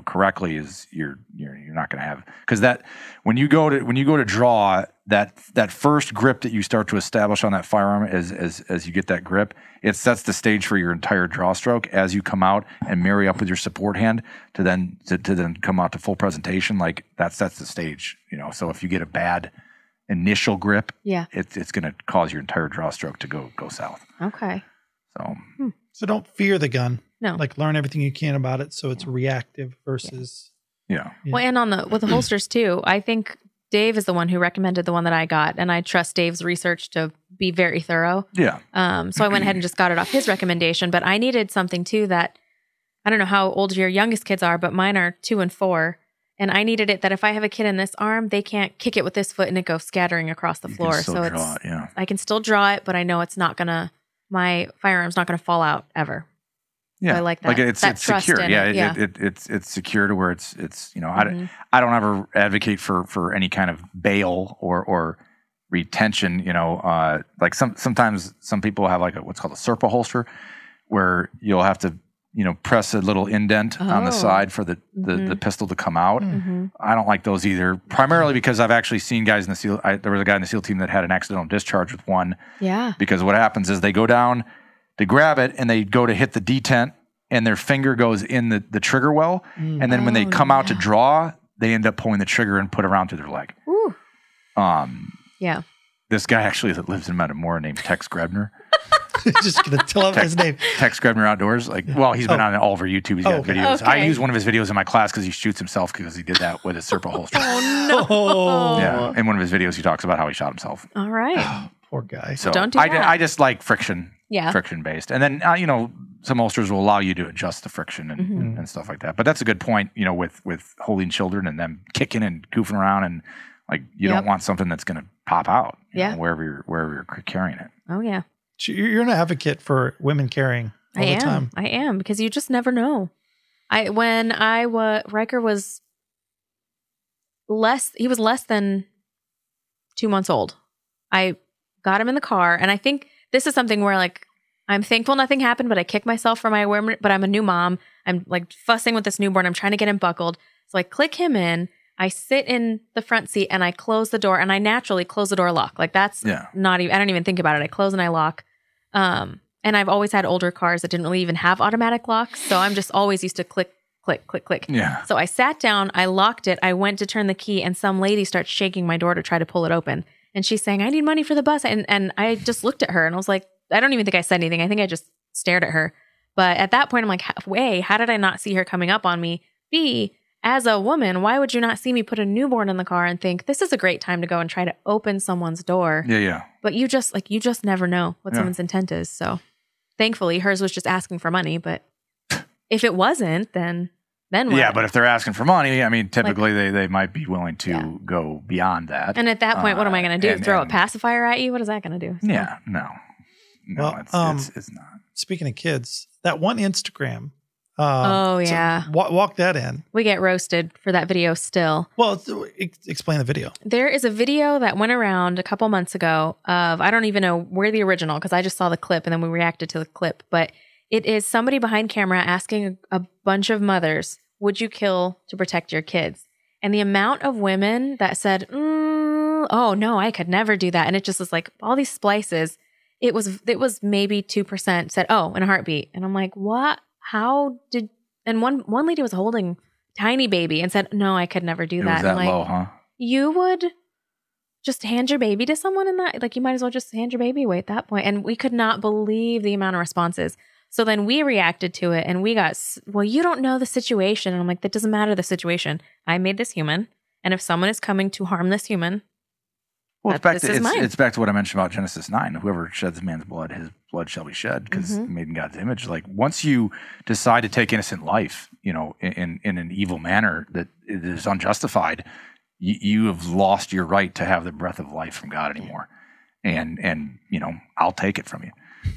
[SPEAKER 4] correctly is you're not going to have, because that when you go to draw that first grip that you start to establish on that firearm as you get that grip, it sets the stage for your entire draw stroke as you come out and marry up with your support hand to then come out to full presentation. Like that sets the stage, So if you get a bad initial grip, it's going to cause your entire draw stroke to go south.
[SPEAKER 2] Okay.
[SPEAKER 3] So don't fear the gun.
[SPEAKER 2] No.
[SPEAKER 3] Like learn everything you can about it so it's reactive versus
[SPEAKER 2] Well, and with the holsters too, I think Dave is the one who recommended the one that I got, and I trust Dave's research to be very thorough.
[SPEAKER 4] Yeah.
[SPEAKER 2] So I went ahead and just got it off his recommendation, but I needed something too that, I don't know how old your youngest kids are, but mine are 2 and 4. And I needed it that if I have a kid in this arm, they can't kick it with this foot and it goes scattering across the floor. So I can still draw it, but I know it's not my firearm's not gonna fall out ever. Yeah, so I like that.
[SPEAKER 4] Like it's secure. It's secure to where it's I don't ever advocate for any kind of bail or retention. Like sometimes some people have like what's called a Serpa holster, where you'll have to press a little indent on the side for the pistol to come out. I don't like those either, primarily because I've actually seen guys in the SEAL. There was a guy in the SEAL team that had an accidental discharge with one.
[SPEAKER 2] Yeah.
[SPEAKER 4] Because what happens is they go down to grab it and they go to hit the detent and their finger goes in the trigger well. And then when they come out to draw, they end up pulling the trigger and put it around through their leg.
[SPEAKER 2] Ooh.
[SPEAKER 4] Yeah. This guy actually that lives in Metamora named Tex Grebner.
[SPEAKER 3] Just gonna tell him his name.
[SPEAKER 4] Tex Grebner Outdoors. He's been on all over YouTube. He's got videos. Okay. I use one of his videos in my class because he shoots himself because he did that with his Serpa holster.
[SPEAKER 2] Oh no!
[SPEAKER 4] Yeah, in one of his videos, he talks about how he shot himself.
[SPEAKER 2] All right,
[SPEAKER 3] poor guy.
[SPEAKER 4] So
[SPEAKER 2] don't do that.
[SPEAKER 4] I just like friction. Yeah, friction based, and then some holsters will allow you to adjust the friction and stuff like that. But that's a good point. With holding children and them kicking and goofing around and like you don't want something that's going to pop out. Wherever you're carrying it.
[SPEAKER 2] Oh yeah.
[SPEAKER 3] You're an advocate for women carrying all the time.
[SPEAKER 2] I am, because you just never know. Riker was less than 2 months old. I got him in the car, and I think this is something where like I'm thankful nothing happened, but I kick myself for my awareness. But I'm a new mom. I'm like fussing with this newborn. I'm trying to get him buckled. So I click him in. I sit in the front seat and I close the door, and I naturally close the door lock. Like that's not even, I don't even think about it. I close and I lock. And I've always had older cars that didn't really even have automatic locks. So I'm just always used to click, click, click, click.
[SPEAKER 4] Yeah.
[SPEAKER 2] So I sat down, I locked it. I went to turn the key, and some lady starts shaking my door to try to pull it open. And she's saying, I need money for the bus. And I just looked at her and I was like, I don't even think I said anything. I think I just stared at her. But at that point, I'm like, A, how did I not see her coming up on me? B, as a woman, why would you not see me put a newborn in the car and think this is a great time to go and try to open someone's door?
[SPEAKER 4] Yeah.
[SPEAKER 2] But you just never know what someone's intent is. So thankfully hers was just asking for money. But if it wasn't, then what?
[SPEAKER 4] Yeah, but if they're asking for money, I mean, typically they might be willing to go beyond that.
[SPEAKER 2] And at that point, what am I going to do? Throw a pacifier at you? What is that going to do? So.
[SPEAKER 4] Yeah, no,
[SPEAKER 3] Well,
[SPEAKER 4] it's not.
[SPEAKER 3] Speaking of kids, that one Instagram. Walk that in.
[SPEAKER 2] We get roasted for that video still.
[SPEAKER 3] Well, explain the video.
[SPEAKER 2] There is a video that went around a couple months ago of, I don't even know where the original, because I just saw the clip and then we reacted to the clip, but it is somebody behind camera asking a bunch of mothers, would you kill to protect your kids? And the amount of women that said, oh no, I could never do that. And it just was like all these splices. It was maybe 2% said, oh, in a heartbeat. And I'm like, what? And one lady was holding a tiny baby and said, no, I could never do that.
[SPEAKER 4] It was that
[SPEAKER 2] like,
[SPEAKER 4] low, huh?
[SPEAKER 2] You would just hand your baby to someone in that? Like, you might as well just hand your baby away at that point. And we could not believe the amount of responses. So then we reacted to it and we got, well, you don't know the situation. And I'm like, that doesn't matter the situation. I made this human. And if someone is coming to harm this human,
[SPEAKER 4] well, it's back to what I mentioned about Genesis 9. Whoever sheds a man's blood, his blood shall be shed, because made in God's image. Like, once you decide to take innocent life, in an evil manner that is unjustified, you have lost your right to have the breath of life from God anymore. And I'll take it from you.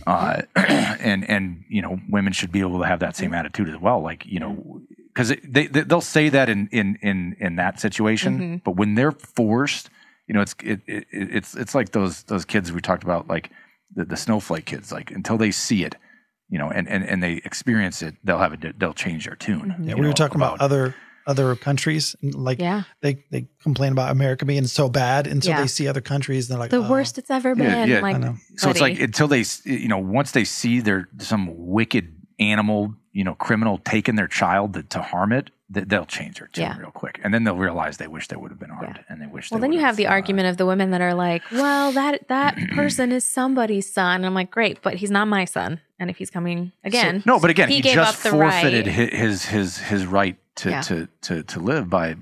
[SPEAKER 4] And women should be able to have that same attitude as well. Like, because they'll say that in that situation, but when they're forced, it's like those kids we talked about, like the snowflake kids. Like, until they see it, and they experience it, they'll change their tune.
[SPEAKER 3] Yeah, we were talking about other countries, like they complain about America being so bad until they see other countries, and they're like,
[SPEAKER 2] the worst it's ever been.
[SPEAKER 3] I know.
[SPEAKER 4] So it's like, until they, once they see some wicked animal, criminal taking their child to harm it, they'll change their tune real quick. And then they'll realize they wish they would have been harmed, and they wish they
[SPEAKER 2] then you have the argument of the women that are like, well, that person is somebody's son. And I'm like, great, but he's not my son. And if he's coming again.
[SPEAKER 4] So, no, but again, he just forfeited
[SPEAKER 2] right.
[SPEAKER 4] his right to live by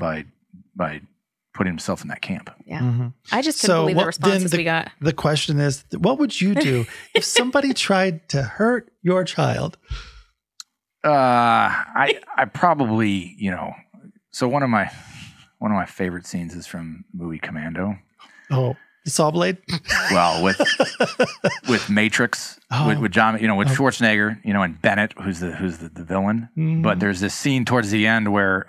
[SPEAKER 4] putting himself in that camp.
[SPEAKER 2] Yeah. I just couldn't believe the responses we got.
[SPEAKER 3] The question is, what would you do if somebody tried to hurt your child?
[SPEAKER 4] I probably, so one of my favorite scenes is from movie Commando.
[SPEAKER 3] Oh, the saw blade?
[SPEAKER 4] Well, with Matrix, with John, with Schwarzenegger, and Bennett, who's the villain. Mm-hmm. But there's this scene towards the end where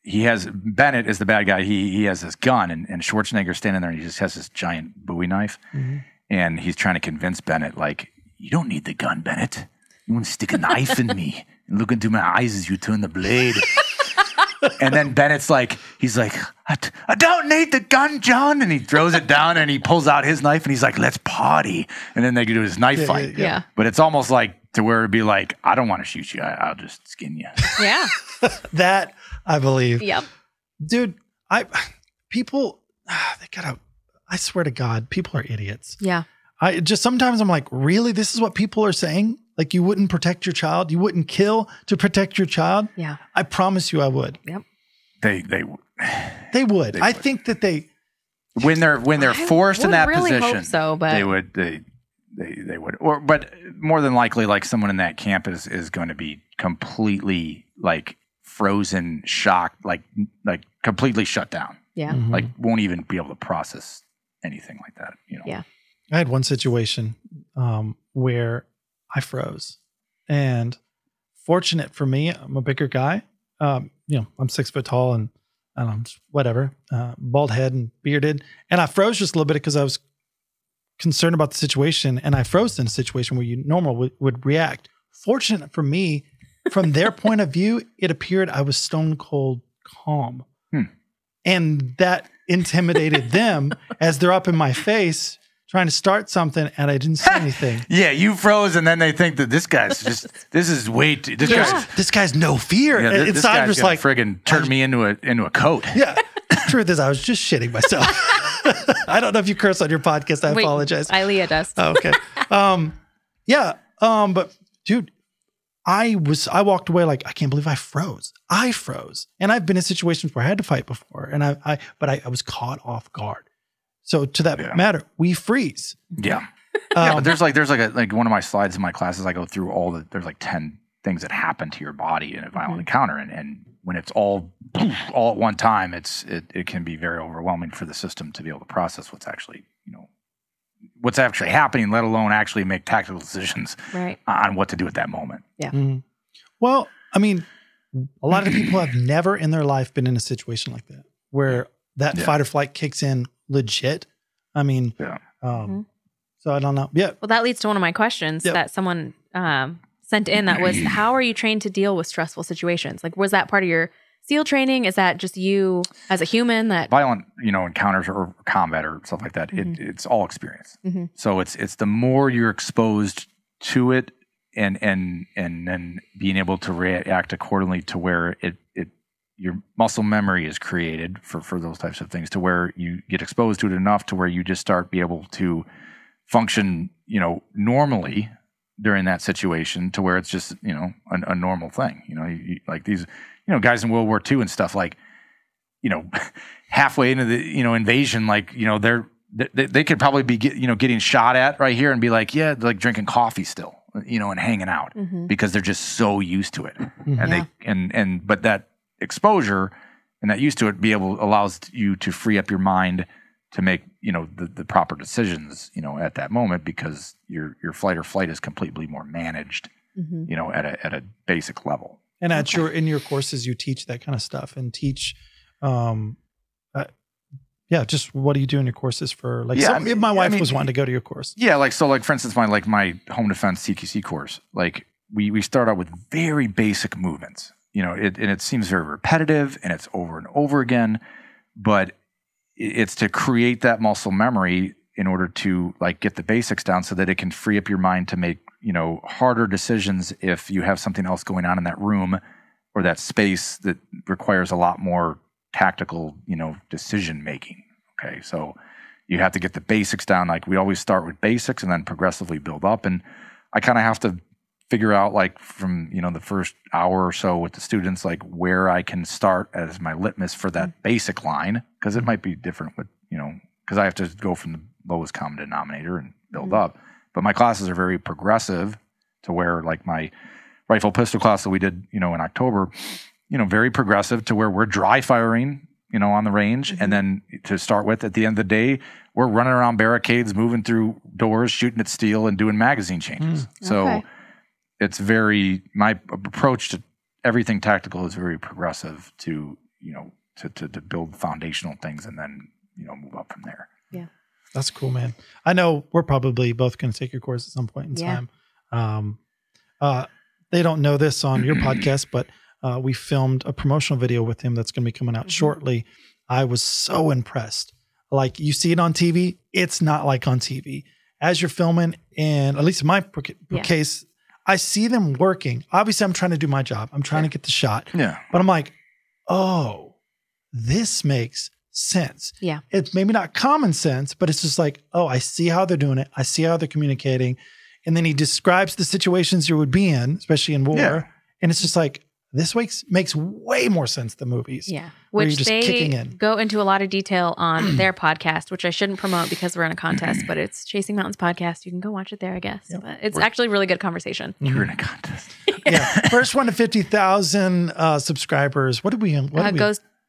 [SPEAKER 4] he has, Bennett is the bad guy. He has this gun, and Schwarzenegger's standing there, and he just has this giant Bowie knife. Mm-hmm. And he's trying to convince Bennett, like, you don't need the gun, Bennett. You want to stick a knife in me and look into my eyes as you turn the blade. And then Bennett's like, he's like, I don't need the gun, John. And he throws it down and he pulls out his knife and he's like, let's party. And then they do this knife fight.
[SPEAKER 2] Yeah.
[SPEAKER 4] But it's almost like to where it'd be like, I don't want to shoot you. I'll just skin you.
[SPEAKER 2] Yeah.
[SPEAKER 3] That I believe.
[SPEAKER 2] Yep.
[SPEAKER 3] Dude, people, they gotta, I swear to God, people are idiots.
[SPEAKER 2] Yeah.
[SPEAKER 3] Sometimes I'm like, really? This is what people are saying? Like, you wouldn't protect your child? You wouldn't kill to protect your child?
[SPEAKER 2] Yeah.
[SPEAKER 3] I promise you I would.
[SPEAKER 2] Yep.
[SPEAKER 3] They would. I think that they,
[SPEAKER 4] when they're forced in that
[SPEAKER 2] really
[SPEAKER 4] position,
[SPEAKER 2] hope so, but
[SPEAKER 4] they would. But more than likely, like, someone in that camp is going to be completely, like, frozen, shocked, like completely shut down.
[SPEAKER 2] Yeah.
[SPEAKER 3] Mm-hmm.
[SPEAKER 4] Like, won't even be able to process anything like that.
[SPEAKER 2] Yeah.
[SPEAKER 3] I had one situation where I froze, and fortunate for me, I'm a bigger guy. I'm 6 foot tall and whatever, bald head and bearded. And I froze just a little bit because I was concerned about the situation, and I froze in a situation where you normally would react. Fortunate for me, from their point of view, it appeared I was stone cold calm. And that intimidated them as they're up in my face trying to start something, and I didn't say anything.
[SPEAKER 4] Yeah, you froze, and then they think that this guy's
[SPEAKER 3] this guy's no fear.
[SPEAKER 4] Yeah, this
[SPEAKER 3] Inside
[SPEAKER 4] guy's
[SPEAKER 3] was like,
[SPEAKER 4] friggin' turned me into a coat.
[SPEAKER 3] Yeah. Truth is, I was just shitting myself. I don't know if you curse on your podcast. I apologize.
[SPEAKER 2] Aileeah does.
[SPEAKER 3] Oh, okay. But dude, I walked away like, I can't believe I froze. And I've been in situations where I had to fight before, and but I was caught off guard. So to that matter, we freeze.
[SPEAKER 4] Yeah. Yeah, but there's like one of my slides in my classes, I go through there's like 10 things that happen to your body in a violent encounter. And when it's all at one time, it can be very overwhelming for the system to be able to process what's actually happening, let alone actually make tactical decisions on what to do at that moment.
[SPEAKER 2] Yeah.
[SPEAKER 3] Mm-hmm. Well, I mean, a lot of people have never in their life been in a situation like that, where that fight or flight kicks in legit. I mean, so I don't know. Yeah.
[SPEAKER 2] Well, that leads to one of my questions that someone sent in. That was, how are you trained to deal with stressful situations? Like, was that part of your SEAL training? Is that just you as a human that
[SPEAKER 4] violent, encounters or combat or stuff like that? It's all experience. So it's the more you're exposed to it, and then being able to react accordingly to where your muscle memory is created for those types of things, to where you get exposed to it enough to where you just start be able to function, normally during that situation, to where it's just, a normal thing. You like these, guys in World War II and stuff, like, halfway into the, invasion, like, they could probably be getting shot at right here and be like, yeah, like drinking coffee still, and hanging out because they're just so used to it. And but that exposure and that used to it allows you to free up your mind to make, the proper decisions, at that moment, because your flight or flight is completely more managed, at a basic level.
[SPEAKER 3] And in your courses, you teach that kind of stuff, and teach, just what do you do in your courses for, like, if my wife was wanting to go to your course. Yeah.
[SPEAKER 4] Like, so like, for instance, my home defense CQC course, like we start out with very basic movements, and it seems very repetitive and it's over and over again, but it's to create that muscle memory in order to like get the basics down so that it can free up your mind to make, harder decisions if you have something else going on in that room or that space that requires a lot more tactical, decision making. Okay. So you have to get the basics down. Like, we always start with basics and then progressively build up. And I kind of have to figure out, like, from, the first hour or so with the students, like, where I can start as my litmus for that basic line. Cause it might be different with, cause I have to go from the lowest common denominator and build up. But my classes are very progressive, to where, like, my rifle pistol class that we did, in October, very progressive, to where we're dry firing, on the range. And then to start with, at the end of the day, we're running around barricades, moving through doors, shooting at steel, and doing magazine changes. So it's my approach to everything tactical is very progressive to, to build foundational things and then, move up from there.
[SPEAKER 2] Yeah.
[SPEAKER 3] That's cool, man. I know we're probably both going to take your course at some point in time. They don't know this on your podcast, but we filmed a promotional video with him that's going to be coming out shortly. I was so impressed. Like, you see it on TV. It's not like on TV. As you're filming, and at least in my case, I see them working. Obviously, I'm trying to do my job. I'm trying to get the shot.
[SPEAKER 4] Yeah.
[SPEAKER 3] But I'm like, oh, this makes sense.
[SPEAKER 2] Yeah.
[SPEAKER 3] It's maybe not common sense, but it's just like, oh, I see how they're doing it. I see how they're communicating. And then he describes the situations you would be in, especially in war. Yeah. And it's just like, this makes way more sense than movies.
[SPEAKER 2] Yeah. Which they go into a lot of detail on their podcast, which I shouldn't promote because we're in a contest, but it's Chasing Mountains podcast. You can go watch it there, I guess. Yep. But it's actually a really good conversation.
[SPEAKER 4] You're in a contest.
[SPEAKER 3] First one to 50,000 subscribers. What did we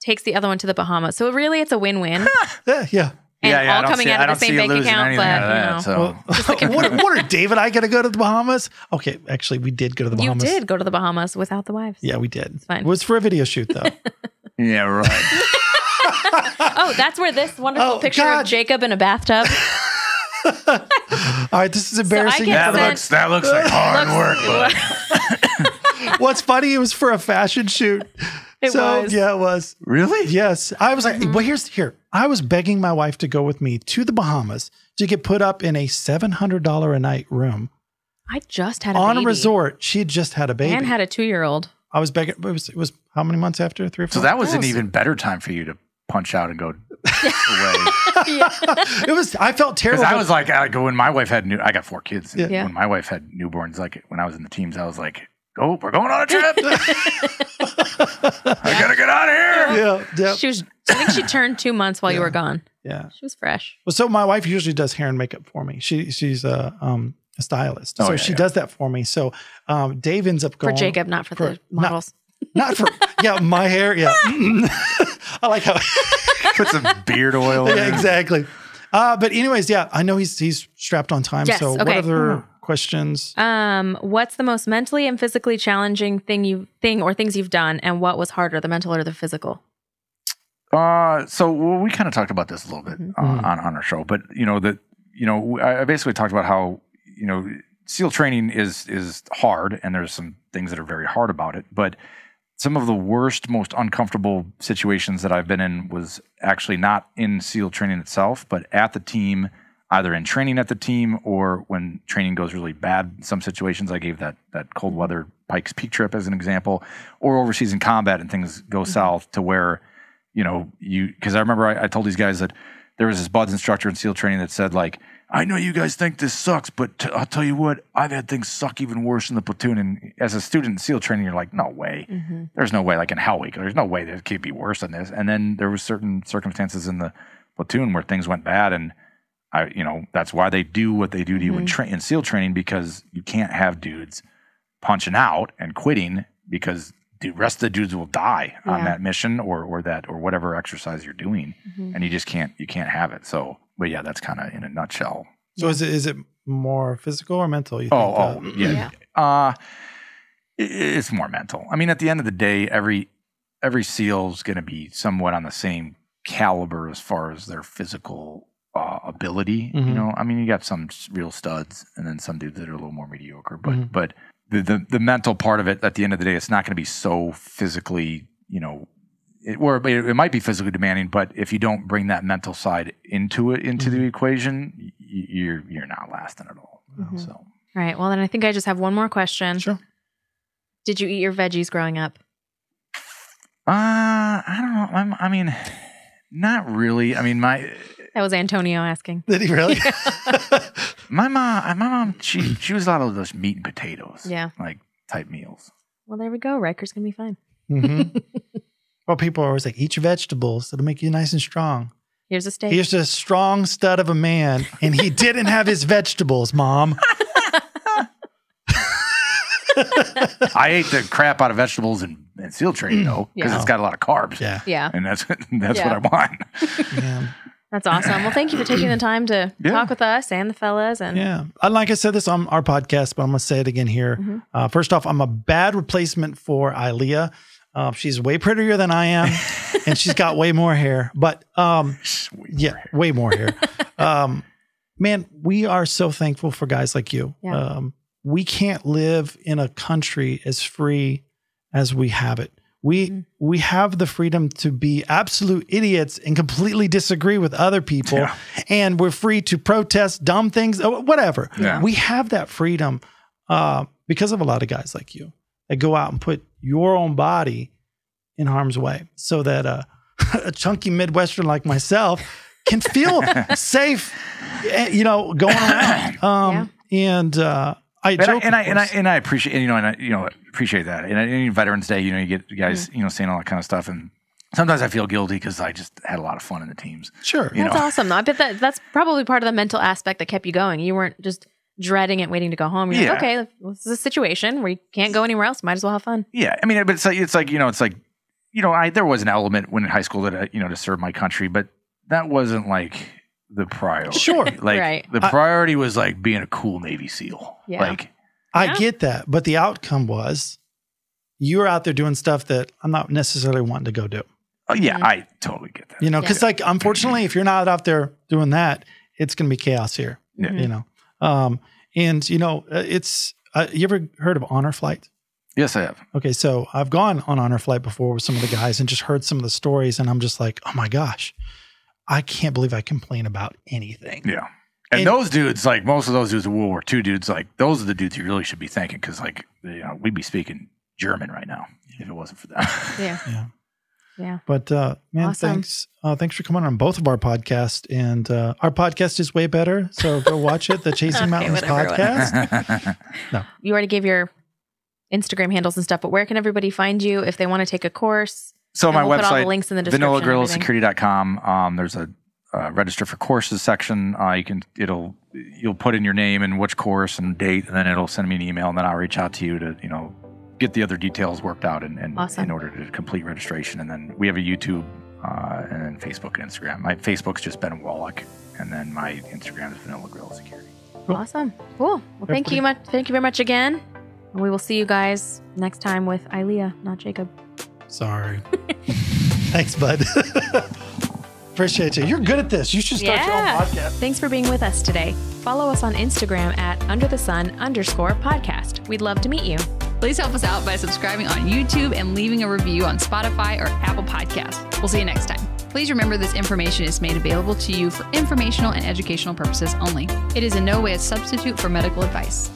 [SPEAKER 2] takes the other one to the Bahamas. So really, it's a win-win.
[SPEAKER 3] Yeah.
[SPEAKER 2] And all coming out of the same bank account, but
[SPEAKER 3] what are Dave and I going to go to the Bahamas? Okay, actually, we did go to the Bahamas.
[SPEAKER 2] You did go to the Bahamas without the wives.
[SPEAKER 3] Yeah, we did.
[SPEAKER 2] It's fine.
[SPEAKER 3] It was for a video shoot, though.
[SPEAKER 4] Yeah, right.
[SPEAKER 2] Oh, that's where this wonderful picture of Jacob in a bathtub.
[SPEAKER 3] All right, this is embarrassing.
[SPEAKER 4] So that looks like hard work.
[SPEAKER 3] What's funny, it was for a fashion shoot.
[SPEAKER 2] It was.
[SPEAKER 3] Yeah, it was.
[SPEAKER 4] Really?
[SPEAKER 3] Yes. I was like, well, here. I was begging my wife to go with me to the Bahamas to get put up in a $700 a night room.
[SPEAKER 2] I just had a baby.
[SPEAKER 3] On a resort. She had just had a baby.
[SPEAKER 2] And had a 2-year-old.
[SPEAKER 3] I was begging. It was how many months after? 3 or 4?
[SPEAKER 4] So that was an even better time for you to punch out and go away.
[SPEAKER 3] I felt terrible.
[SPEAKER 4] Because I was like, when my wife had I got 4 kids.
[SPEAKER 3] Yeah.
[SPEAKER 4] When my wife had newborns, like when I was in the teams, I was like, we're going on a trip. I gotta get out of here.
[SPEAKER 3] Yeah.
[SPEAKER 2] I think she turned 2 months while you were gone.
[SPEAKER 3] Yeah.
[SPEAKER 2] She was fresh.
[SPEAKER 3] Well, so my wife usually does hair and makeup for me. She's a stylist. So she does that for me. So Dave ends up going.
[SPEAKER 2] For Jacob, not for the models.
[SPEAKER 3] Not for, my hair. Yeah. I like how.
[SPEAKER 4] Put some beard oil in.
[SPEAKER 3] Yeah, exactly. But anyways, I know he's strapped on time.
[SPEAKER 2] Yes,
[SPEAKER 3] So
[SPEAKER 2] okay.
[SPEAKER 3] what other questions?
[SPEAKER 2] What's the most mentally and physically challenging thing or things you've done, and what was harder, the mental or the physical?
[SPEAKER 4] So we kind of talked about this a little bit on our show, but I basically talked about how SEAL training is hard, and there's some things that are very hard about it. But some of the worst, most uncomfortable situations that I've been in was actually not in SEAL training itself, but at the team, either in training at the team or when training goes really bad. In some situations, I gave that cold weather Pikes Peak trip as an example, or overseas in combat and things go south to where because I remember I told these guys that there was this BUDS instructor in SEAL training that said, like, I know you guys think this sucks, but I'll tell you what, I've had things suck even worse in the platoon. And as a student in SEAL training, you're like, no way. There's no way, like in Hell Week, there's no way that it could be worse than this. And then there was certain circumstances in the platoon where things went bad. And that's why they do what they do to you in SEAL training, because you can't have dudes punching out and quitting because the rest of the dudes will die on that mission or whatever exercise you're doing, and you can't have it. So, but yeah, that's kind of in a nutshell.
[SPEAKER 3] So is it more physical or mental? You think?
[SPEAKER 4] Yeah. It's more mental. I mean, at the end of the day, every SEAL is going to be somewhat on the same caliber as far as their physical ability. I mean, you got some real studs, and then some dudes that are a little more mediocre. But the mental part of it, at the end of the day, it's not going to be so physically, it might be physically demanding, but if you don't bring that mental side into the equation, you're not lasting at all. So,
[SPEAKER 2] All right. Well, then I think I just have one more question.
[SPEAKER 3] Sure.
[SPEAKER 2] Did you eat your veggies growing up?
[SPEAKER 4] I don't know. I mean, not really. I mean,
[SPEAKER 2] That was Antonio asking.
[SPEAKER 3] Did he really?
[SPEAKER 4] my mom, she was a lot of those meat and potatoes, like type meals.
[SPEAKER 2] Well, there we go. Riker's gonna be fine.
[SPEAKER 3] Well, people are always like, eat your vegetables. It'll make you nice and strong.
[SPEAKER 2] Here's a steak.
[SPEAKER 3] Here's a strong stud of a man, and he didn't have his vegetables, Mom.
[SPEAKER 4] I ate the crap out of vegetables in SEAL training though, because it's got a lot of carbs.
[SPEAKER 2] Yeah.
[SPEAKER 4] And that's what I want.
[SPEAKER 3] Yeah.
[SPEAKER 2] That's awesome. Well, thank you for taking the time to talk with us and the fellas. And
[SPEAKER 3] like I said this on our podcast, but I'm going to say it again here. First off, I'm a bad replacement for Aileeah. She's way prettier than I am, and she's got way more hair. But way more hair. Man, we are so thankful for guys like you.
[SPEAKER 2] Yeah.
[SPEAKER 3] We can't live in a country as free as we have it. We have the freedom to be absolute idiots and completely disagree with other people, and we're free to protest dumb things, whatever.
[SPEAKER 4] Yeah.
[SPEAKER 3] We have that freedom because of a lot of guys like you that go out and put your own body in harm's way so that a chunky Midwestern like myself can feel safe, going around. And
[SPEAKER 4] I appreciate, appreciate that. And in Veterans Day, you get guys, saying all that kind of stuff. And sometimes I feel guilty because I just had a lot of fun in the teams.
[SPEAKER 3] Sure.
[SPEAKER 2] That's awesome. Though. I bet that's probably part of the mental aspect that kept you going. You weren't just dreading it, waiting to go home. You're like, okay, this is a situation where you can't go anywhere else. Might as well have fun. Yeah. I mean, but it's like, there was an element when in high school that, to serve my country, but that wasn't like the priority.
[SPEAKER 3] Sure.
[SPEAKER 4] Like the priority was like being a cool Navy SEAL.
[SPEAKER 2] Yeah.
[SPEAKER 4] Like,
[SPEAKER 3] I get that, but the outcome was you were out there doing stuff that I'm not necessarily wanting to go do.
[SPEAKER 4] Oh yeah, I totally get that.
[SPEAKER 3] Because unfortunately, if you're not out there doing that, it's going to be chaos here.
[SPEAKER 4] Yeah.
[SPEAKER 3] It's you ever heard of honor flight?
[SPEAKER 4] Yes, I have.
[SPEAKER 3] Okay, so I've gone on honor flight before with some of the guys and just heard some of the stories, and I'm just like, oh my gosh, I can't believe I complain about anything.
[SPEAKER 4] Yeah. And those dudes, like most of those dudes in World War II dudes, like those are the dudes you really should be thanking because, we'd be speaking German right now if it wasn't for that.
[SPEAKER 2] Yeah. Yeah.
[SPEAKER 3] But man,
[SPEAKER 2] Awesome.
[SPEAKER 3] thanks for coming on both of our podcasts. And our podcast is way better, so go watch it. The Chasing Mountains podcast.
[SPEAKER 2] You already gave your Instagram handles and stuff, but where can everybody find you if they want to take a course?
[SPEAKER 4] So
[SPEAKER 2] And
[SPEAKER 4] my
[SPEAKER 2] we'll put all
[SPEAKER 4] website,
[SPEAKER 2] the links in the description.
[SPEAKER 4] vanillagorrillasecurity.com. There's a register for courses section. You'll put in your name and which course and date, and then it'll send me an email, and then I'll reach out to you to get the other details worked out and
[SPEAKER 2] Awesome.
[SPEAKER 4] in order to complete registration. And then we have a YouTube and then Facebook and Instagram. My Facebook's just Ben Wallick, and then my Instagram is Vanilla Gorilla Security.
[SPEAKER 3] Cool.
[SPEAKER 2] Awesome. Cool. Well, thank you very much again. And we will see you guys next time with Aileeah, not Jacob.
[SPEAKER 3] Sorry. Thanks, bud. Appreciate you. You're good at this. You should start your own podcast.
[SPEAKER 2] Thanks for being with us today. Follow us on Instagram at @underthesun_podcast. We'd love to meet you.
[SPEAKER 1] Please help us out by subscribing on YouTube and leaving a review on Spotify or Apple Podcasts. We'll see you next time. Please remember this information is made available to you for informational and educational purposes only. It is in no way a substitute for medical advice.